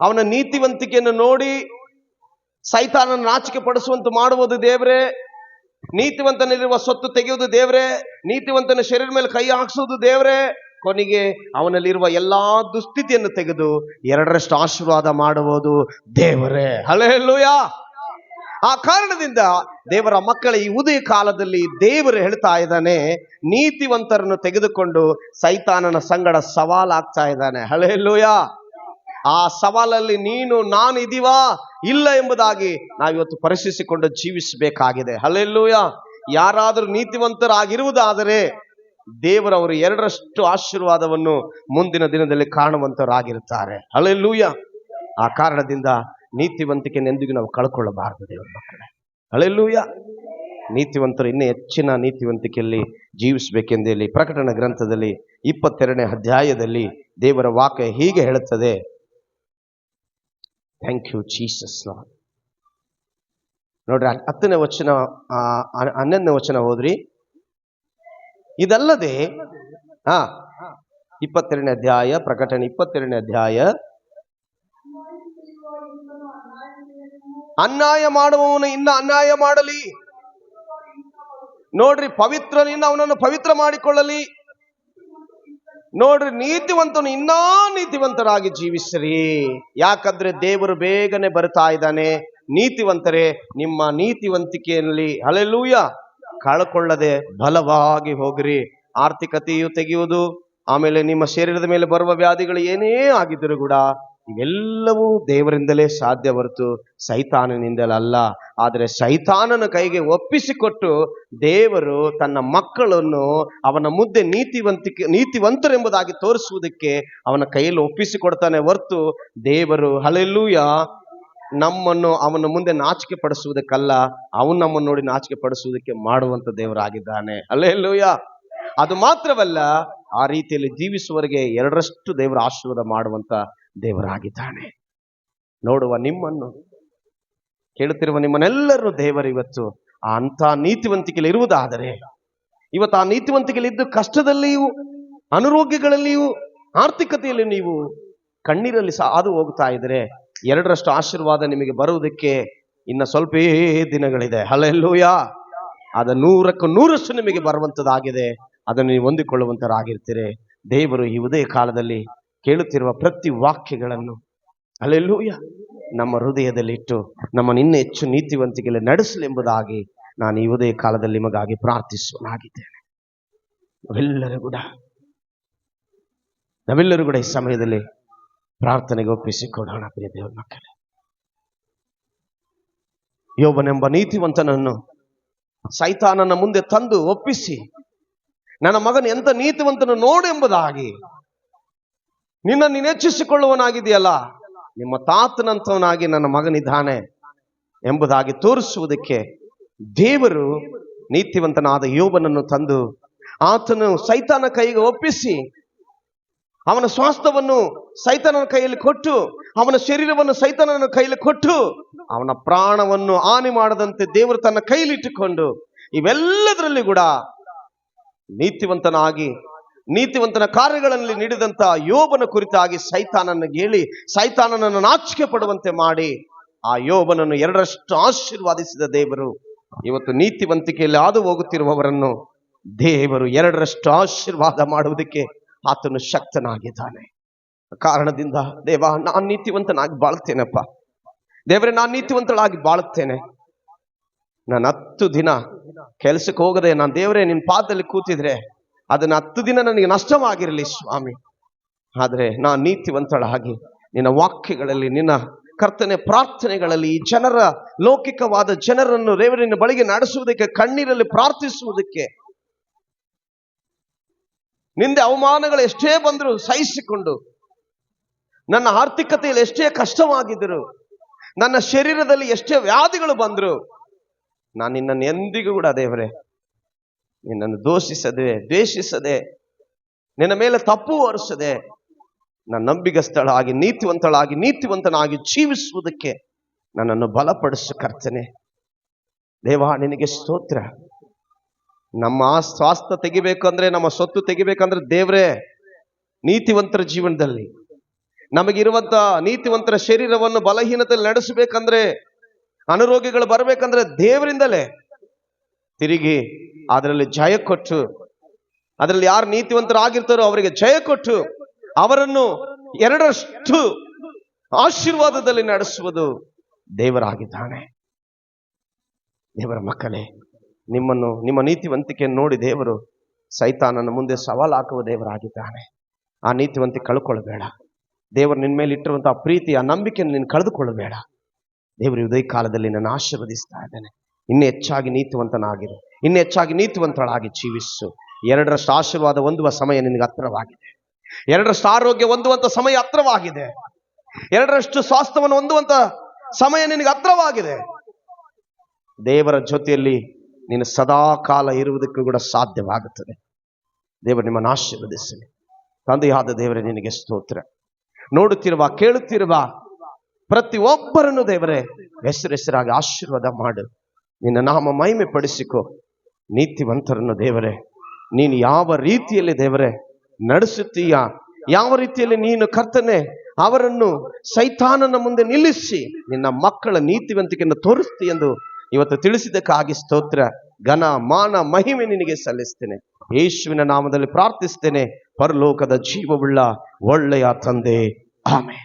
ಅವನ ನೀತಿವಂತಿಕೆಯನ್ನು ನೋಡಿ ಸೈತಾನನ ನಾಚಿಕೆ ಪಡಿಸುವಂತೆ ಮಾಡುವುದು ದೇವರೇ. ನೀತಿವಂತನಲ್ಲಿರುವ ಸೊತ್ತು ತೆಗೆಯುವುದು ದೇವರೇ. ನೀತಿವಂತನ ಶರೀರ ಮೇಲೆ ಕೈ ಹಾಕಿಸುವುದು ದೇವರೇ. ಕೊನೆಗೆ ಅವನಲ್ಲಿರುವ ಎಲ್ಲಾ ದುಸ್ಥಿತಿಯನ್ನು ತೆಗೆದು 2ರಷ್ಟು ಆಶೀರ್ವಾದ ಮಾಡುವುದು ದೇವರೇ. ಹಲ್ಲೆಲೂಯ. ಆ ಕಾರಣದಿಂದ ದೇವರ ಮಕ್ಕಳ ಈ ಉದಯ ಕಾಲದಲ್ಲಿ ದೇವರು ಹೇಳ್ತಾ ಇದ್ದಾನೆ, ನೀತಿವಂತರನ್ನು ತೆಗೆದುಕೊಂಡು ಸೈತಾನನ ಸಂಗಡ ಸವಾಲಾಗ್ತಾ ಇದ್ದಾನೆ. ಹಲ್ಲೆಲೂಯ. ಆ ಸವಾಲಲ್ಲಿ ನಾನು ಇದೀವಾ ಇಲ್ಲ ಎಂಬುದಾಗಿ ನಾವಿವತ್ತು ಪರಿಶೀಲಿಸಿಕೊಂಡು ಜೀವಿಸಬೇಕಾಗಿದೆ. ಹಲ್ಲೆಲೂಯ. ಯಾರಾದರೂ ನೀತಿವಂತರಾಗಿರುವುದಾದರೆ ದೇವರವರು 2ರಷ್ಟು ಆಶೀರ್ವಾದವನ್ನು ಮುಂದಿನ ದಿನದಲ್ಲಿ ಕಾಣುವಂತರಾಗಿರುತ್ತಾರೆ. ಹಲ್ಲೆಲೂಯ. ಆ ಕಾರಣದಿಂದ ನೀತಿವಂತಿಕೆನೆಂದಿಗೂ ನಾವು ಕಳ್ಕೊಳ್ಳಬಾರದು ದೇವರ ಮಕ್ಕಳೇ. ಹಲ್ಲೆಲೂಯ. ನೀತಿವಂತರು ಇನ್ನೂ ಹೆಚ್ಚಿನ ನೀತಿವಂತಿಕೆಯಲ್ಲಿ ಜೀವಿಸಬೇಕೆಂದೇಳಿ ಪ್ರಕಟಣೆ ಗ್ರಂಥದಲ್ಲಿ 22ನೇ ಅಧ್ಯಾಯದಲ್ಲಿ ದೇವರ ವಾಕ್ಯ ಹೀಗೆ ಹೇಳುತ್ತದೆ. Thank you Jesus. ನೋಡ್ರಿ, 10ನೇ ವಚನ 11ನೇ ವಚನ ಹೋದ್ರಿ. ಇದಲ್ಲದೆ 22ನೇ ಅಧ್ಯಾಯ, ಪ್ರಕಟಣೆ 22ನೇ ಅಧ್ಯಾಯ, ಅನ್ಯಾಯ ಮಾಡುವವನು ಇನ್ನ ಅನ್ಯಾಯ ಮಾಡಲಿ. ನೋಡ್ರಿ, ಪವಿತ್ರನಿಂದ ಅವನನ್ನು ಪವಿತ್ರ ಮಾಡಿಕೊಳ್ಳಲಿ. ನೋಡ್ರಿ, ನೀತಿವಂತನು ಇನ್ನೂ ನೀತಿವಂತರಾಗಿ ಜೀವಿಸ್ರಿ. ಯಾಕಂದ್ರೆ ದೇವರು ಬೇಗನೆ ಬರ್ತಾ ಇದ್ದಾನೆ. ನೀತಿವಂತರೇ, ನಿಮ್ಮ ನೀತಿವಂತಿಕೆಯಲ್ಲಿ ಹಲ್ಲೆಲೂಯ ಕಳ್ಕೊಳ್ಳದೆ ಬಲವಾಗಿ ಹೋಗ್ರಿ. ಆರ್ಥಿಕತೆಯು ತೆಗೆಯುವುದು, ಆಮೇಲೆ ನಿಮ್ಮ ಶರೀರದ ಮೇಲೆ ಬರುವ ವ್ಯಾಧಿಗಳು ಏನೇ ಆಗಿದ್ದರೂ ಕೂಡ ಇವೆಲ್ಲವೂ ದೇವರಿಂದಲೇ ಸಾಧ್ಯ ಹೊರತು ಸೈತಾನನಿಂದಲಲ್ಲ. ಆದರೆ ಸೈತಾನನ ಕೈಗೆ ಒಪ್ಪಿಸಿಕೊಟ್ಟು ದೇವರು ತನ್ನ ಮಕ್ಕಳನ್ನು ಅವನ ಮುದ್ದೆ ನೀತಿವಂತರೆಂಬುದಾಗಿ ತೋರಿಸುವುದಕ್ಕೆ ಅವನ ಕೈಯಲ್ಲಿ ಒಪ್ಪಿಸಿಕೊಡ್ತಾನೆ ಹೊರತು ದೇವರು ಹಲ್ಲೆಲೂಯ ನಮ್ಮನ್ನು ಅವನ ಮುಂದೆ ನಾಚಿಕೆ ಪಡಿಸುವುದಕ್ಕಲ್ಲ, ಅವನು ನಮ್ಮನ್ನು ನೋಡಿ ನಾಚಿಕೆ ಪಡಿಸುವುದಕ್ಕೆ ಮಾಡುವಂತ ದೇವರಾಗಿದ್ದಾನೆ. ಹಲ್ಲೆಲೂಯ. ಅದು ಮಾತ್ರವಲ್ಲ, ಆ ರೀತಿಯಲ್ಲಿ ಜೀವಿಸುವವರಿಗೆ 2ರಷ್ಟು ದೇವರ ಆಶೀರ್ವಾದ ಮಾಡುವಂತ ದೇವರಾಗಿದ್ದಾನೆ. ನೋಡುವ ನಿಮ್ಮನ್ನು ಕೇಳುತ್ತಿರುವ ನಿಮ್ಮನ್ನೆಲ್ಲರೂ ದೇವರು ಇವತ್ತು ಅಂಥ ನೀತಿವಂತಿಕೆಯಲ್ಲಿ ಇರುವುದಾದರೆ, ಇವತ್ತು ಆ ನೀತಿವಂತಿಕೆಯಲ್ಲಿ ಇದ್ದು ಕಷ್ಟದಲ್ಲಿಯೂ ಅನಾರೋಗ್ಯಗಳಲ್ಲಿಯೂ ಆರ್ಥಿಕತೆಯಲ್ಲಿ ನೀವು ಕಣ್ಣೀರಲ್ಲಿ ಹಾದು ಹೋಗ್ತಾ ಇದ್ರೆ 2ರಷ್ಟು ಆಶೀರ್ವಾದ ನಿಮಗೆ ಬರುವುದಕ್ಕೆ ಇನ್ನು ಸ್ವಲ್ಪ ದಿನಗಳಿದೆ. ಹಲ್ಲೆಲೂಯ. ಅದು 100ಕ್ಕೆ 100ರಷ್ಟು ನಿಮಗೆ ಬರುವಂಥದ್ದಾಗಿದೆ. ಅದನ್ನು ನೀವು ಹೊಂದಿಕೊಳ್ಳುವಂತರಾಗಿರ್ತೀರಿ. ದೇವರು ಈ ಉದಯ ಕಾಲದಲ್ಲಿ ಕೇಳುತ್ತಿರುವ ಪ್ರತಿ ವಾಕ್ಯಗಳನ್ನು ಹಲ್ಲೆಲೂಯ ನಮ್ಮ ಹೃದಯದಲ್ಲಿಟ್ಟು ನಮ್ಮನ್ನು ಇನ್ನೂ ಹೆಚ್ಚು ನೀತಿವಂತಿಕೆಯಲ್ಲಿ ನಡೆಸಲೆಂಬುದಾಗಿ ನಾನು ಈ ಉದಯ ಕಾಲದಲ್ಲಿ ನಿಮಗಾಗಿ ಪ್ರಾರ್ಥಿಸುವನಾಗಿದ್ದೇನೆ. ಎಲ್ಲರೂ ಕೂಡ ನಾವೆಲ್ಲರೂ ಕೂಡ ಈ ಸಮಯದಲ್ಲಿ ಪ್ರಾರ್ಥನೆಗೆ ಒಪ್ಪಿಸಿಕೊಡೋಣ. ಪ್ರಿಯ ದೇವರ ಮಕ್ಕಳೇ, ಯೋಬನೆಂಬ ನೀತಿವಂತನನ್ನು ಸೈತಾನನ ಮುಂದೆ ತಂದು ಒಪ್ಪಿಸಿ, ನನ್ನ ಮಗನ ಎಂತ ನೀತಿವಂತನು ನೋಡು ಎಂಬುದಾಗಿ, ನಿನ್ನನ್ನು ಹೆಚ್ಚಿಸಿಕೊಳ್ಳುವನಾಗಿದೆಯಲ್ಲ, ನಿಮ್ಮ ತಾತನಂತವನಾಗಿ ನನ್ನ ಮಗನಿದ್ದಾನೆ ಎಂಬುದಾಗಿ ತೋರಿಸುವುದಕ್ಕೆ ದೇವರು ನೀತಿವಂತನಾದ ಯೋಬನನ್ನು ತಂದು ಆತನು ಸೈತಾನ ಕೈಗೆ ಒಪ್ಪಿಸಿ, ಅವನ ಸ್ವಾಸ್ಥ್ಯವನ್ನು ಸೈತಾನನ ಕೈಯಲ್ಲಿ ಕೊಟ್ಟು, ಅವನ ಶರೀರವನ್ನು ಸೈತಾನನ ಕೈಯಲ್ಲಿ ಕೊಟ್ಟು, ಅವನ ಪ್ರಾಣವನ್ನು ಹಾನಿ ಮಾಡದಂತೆ ದೇವರು ತನ್ನ ಕೈಲಿಟ್ಟುಕೊಂಡು, ಇವೆಲ್ಲದರಲ್ಲಿ ಕೂಡ ನೀತಿವಂತನ ಕಾರ್ಯಗಳಲ್ಲಿ ನೀಡಿದಂತ ಯೋಬನ ಕುರಿತಾಗಿ ಸೈತಾನನ್ನು ಹೇಳಿ ಸೈತಾನನನ್ನು ನಾಚಿಕೆ ಪಡುವಂತೆ ಮಾಡಿ ಆ ಯೋಬನನ್ನು ಎರಡರಷ್ಟು ಆಶೀರ್ವಾದಿಸಿದ ದೇವರು ಇವತ್ತು ನೀತಿವಂತಿಕೆಯಲ್ಲಿ ಹಾದು ಹೋಗುತ್ತಿರುವವರನ್ನು ದೇವರು ಎರಡರಷ್ಟು ಆಶೀರ್ವಾದ ಮಾಡುವುದಕ್ಕೆ ಆತನು ಶಕ್ತನಾಗಿದ್ದಾನೆ. ಕಾರಣದಿಂದ ದೇವ, ನಾನು ನೀತಿವಂತನಾಗಿ ಬಾಳುತ್ತೇನಪ್ಪ, ದೇವರೇ ನಾನು ನೀತಿವಂತಳಾಗಿ ಬಾಳುತ್ತೇನೆ. ನಾನು 10 ದಿನ ಕೆಲಸಕ್ಕೆ ಹೋಗದೆ ನಾನು ದೇವರೇ ನಿನ್ನ ಪಾದದಲ್ಲಿ ಕೂತಿದ್ರೆ ಅದನ್ನ 10 ದಿನ ನನಗೆ ನಷ್ಟವಾಗಿರಲಿ ಸ್ವಾಮಿ, ಆದರೆ ನಾನು ನೀತಿವಂತಳಾಗಿ ನಿನ್ನ ವಾಕ್ಯಗಳಲ್ಲಿ, ನಿನ್ನ ಕರ್ತನೆ ಪ್ರಾರ್ಥನೆಗಳಲ್ಲಿ ಈ ಜನರ ಲೌಕಿಕವಾದ ಜನರನ್ನು ದೇವರಿನ ಬಳಿಗೆ ನಡೆಸುವುದಕ್ಕೆ, ಕಣ್ಣೀರಲ್ಲಿ ಪ್ರಾರ್ಥಿಸುವುದಕ್ಕೆ, ನಿಂದೆ ಅವಮಾನಗಳು ಎಷ್ಟೇ ಬಂದರೂ ಸಹಿಸಿಕೊಂಡು, ನನ್ನ ಆರ್ಥಿಕತೆಯಲ್ಲಿ ಎಷ್ಟೇ ಕಷ್ಟವಾಗಿದ್ದರು, ನನ್ನ ಶರೀರದಲ್ಲಿ ಎಷ್ಟೇ ವ್ಯಾಧಿಗಳು ಬಂದರು, ನಾನು ನಿನ್ನನ್ನು ಎಂದಿಗೂ ಕೂಡ ದೇವರೇ ನಿನ್ನನ್ನು ದೋಷಿಸದೆ, ದ್ವೇಷಿಸದೆ, ನಿನ್ನ ಮೇಲೆ ತಪ್ಪು ಹೊರಿಸದೆ, ನನ್ನ ನಂಬಿಗಸ್ತಳಾಗಿ ನೀತಿವಂತನಾಗಿ ಜೀವಿಸುವುದಕ್ಕೆ ನನ್ನನ್ನು ಬಲಪಡಿಸು ಕರ್ತನೆ. ದೇವ, ನಿನಗೆ ಸ್ತೋತ್ರ. ನಮ್ಮ ಸ್ವಾಸ್ಥ್ಯ ತೆಗಿಬೇಕಂದ್ರೆ, ನಮ್ಮ ಸೊತ್ತು ತೆಗಿಬೇಕಂದ್ರೆ ದೇವರೇ, ನೀತಿವಂತರ ಜೀವನದಲ್ಲಿ ನಮಗಿರುವಂತ ನೀತಿವಂತರ ಶರೀರವನ್ನು ಬಲಹೀನತೆಯಲ್ಲಿ ನಡೆಸಬೇಕಂದ್ರೆ, ಅನಾರೋಗ್ಯಗಳು ಬರಬೇಕಂದ್ರೆ ದೇವರಿಂದಲೇ. ತಿರುಗಿ ಅದರಲ್ಲಿ ಜಯ ಕೊಟ್ಟು, ಅದರಲ್ಲಿ ಯಾರು ನೀತಿವಂತರಾಗಿರ್ತಾರೋ ಅವರಿಗೆ ಜಯ ಕೊಟ್ಟು ಅವರನ್ನು ಎರಡರಷ್ಟು ಆಶೀರ್ವಾದದಲ್ಲಿ ನಡೆಸುವುದು ದೇವರಾಗಿದ್ದಾನೆ. ದೇವರ ಮಕ್ಕಳೇ, ನಿಮ್ಮ ನೀತಿವಂತಿಕೆಯನ್ನು ನೋಡಿ ದೇವರು ಸೈತಾನನ ಮುಂದೆ ಸವಾಲು ಹಾಕುವ ದೇವರಾಗಿದ್ದಾನೆ. ಆ ನೀತಿವಂತಿಕೆ ಕಳ್ಕೊಳ್ಬೇಡ. ದೇವರು ನಿನ್ನ ಮೇಲೆ ಇಟ್ಟಿರುವಂತಹ ಪ್ರೀತಿ, ಆ ನಂಬಿಕೆಯನ್ನು ನೀನು ಕಳೆದುಕೊಳ್ಳಬೇಡ. ದೇವರು ಉದಯ ಕಾಲದಲ್ಲಿ ನನ್ನ ಆಶೀರ್ವದಿಸ್ತಾ ಇದ್ದಾನೆ. ಇನ್ನೂ ಹೆಚ್ಚಾಗಿ ನೀತಿವಂತನಾಗಿರು, ಇನ್ನೂ ಹೆಚ್ಚಾಗಿ ನೀತಿವಂತಳಾಗಿ ಜೀವಿಸು. ಎರಡರಷ್ಟು ಆಶೀರ್ವಾದ ಹೊಂದುವ ಸಮಯ ನಿನಗೆ ಹತ್ತಿರವಾಗಿದೆ. ಎರಡರಷ್ಟು ಆರೋಗ್ಯ ಹೊಂದುವಂತ ಸಮಯ ಹತ್ತಿರವಾಗಿದೆ. ಎರಡರಷ್ಟು ಸ್ವಾಸ್ಥ್ಯವನ್ನು ಹೊಂದುವಂತ ಸಮಯ ನಿನಗೆ ಹತ್ತಿರವಾಗಿದೆ. ದೇವರ ಜೊತೆಯಲ್ಲಿ ನೀನು ಸದಾ ಕಾಲ ಇರುವುದಕ್ಕೂ ಕೂಡ ಸಾಧ್ಯವಾಗುತ್ತದೆ. ದೇವರು ನಿಮ್ಮನ್ನು ಆಶೀರ್ವದಿಸಲಿ. ತಂದೆಯಾದ ದೇವರೇ, ನಿನಗೆ ಸ್ತೋತ್ರ. ನೋಡುತ್ತಿರುವ, ಕೇಳುತ್ತಿರುವ ಪ್ರತಿಯೊಬ್ಬರನ್ನು ದೇವರೇ ಹೆಸರಾಗಿ ಆಶೀರ್ವಾದ ಮಾಡು. ನಿನ್ನ ನಾಮ ಮಹಿಮೆ ಪಡಿಸಿಕೊ. ನೀತಿವಂತರನ್ನು ದೇವರೇ ನೀನು ಯಾವ ರೀತಿಯಲ್ಲಿ ದೇವರೇ ನಡೆಸುತ್ತೀಯ, ಯಾವ ರೀತಿಯಲ್ಲಿ ನೀನು ಕರ್ತನೆ ಅವರನ್ನು ಸೈತಾನನ ಮುಂದೆ ನಿಲ್ಲಿಸಿ ನಿನ್ನ ಮಕ್ಕಳ ನೀತಿವಂತಿಕೆಯನ್ನು ತೋರಿಸ್ತಿ ಎಂದು ಇವತ್ತು ತಿಳಿಸಿದ್ದಕ್ಕಾಗಿ ಸ್ತೋತ್ರ. ಘನ ಮಾನ ಮಹಿಮೆ ನಿನಗೆ ಸಲ್ಲಿಸ್ತೇನೆ. ಯೇಸುವಿನ ನಾಮದಲ್ಲಿ ಪ್ರಾರ್ಥಿಸ್ತೇನೆ, ಪರಲೋಕದ ಜೀವವುಳ್ಳ ಒಳ್ಳೆಯ ತಂದೆ, ಆಮೆನ್.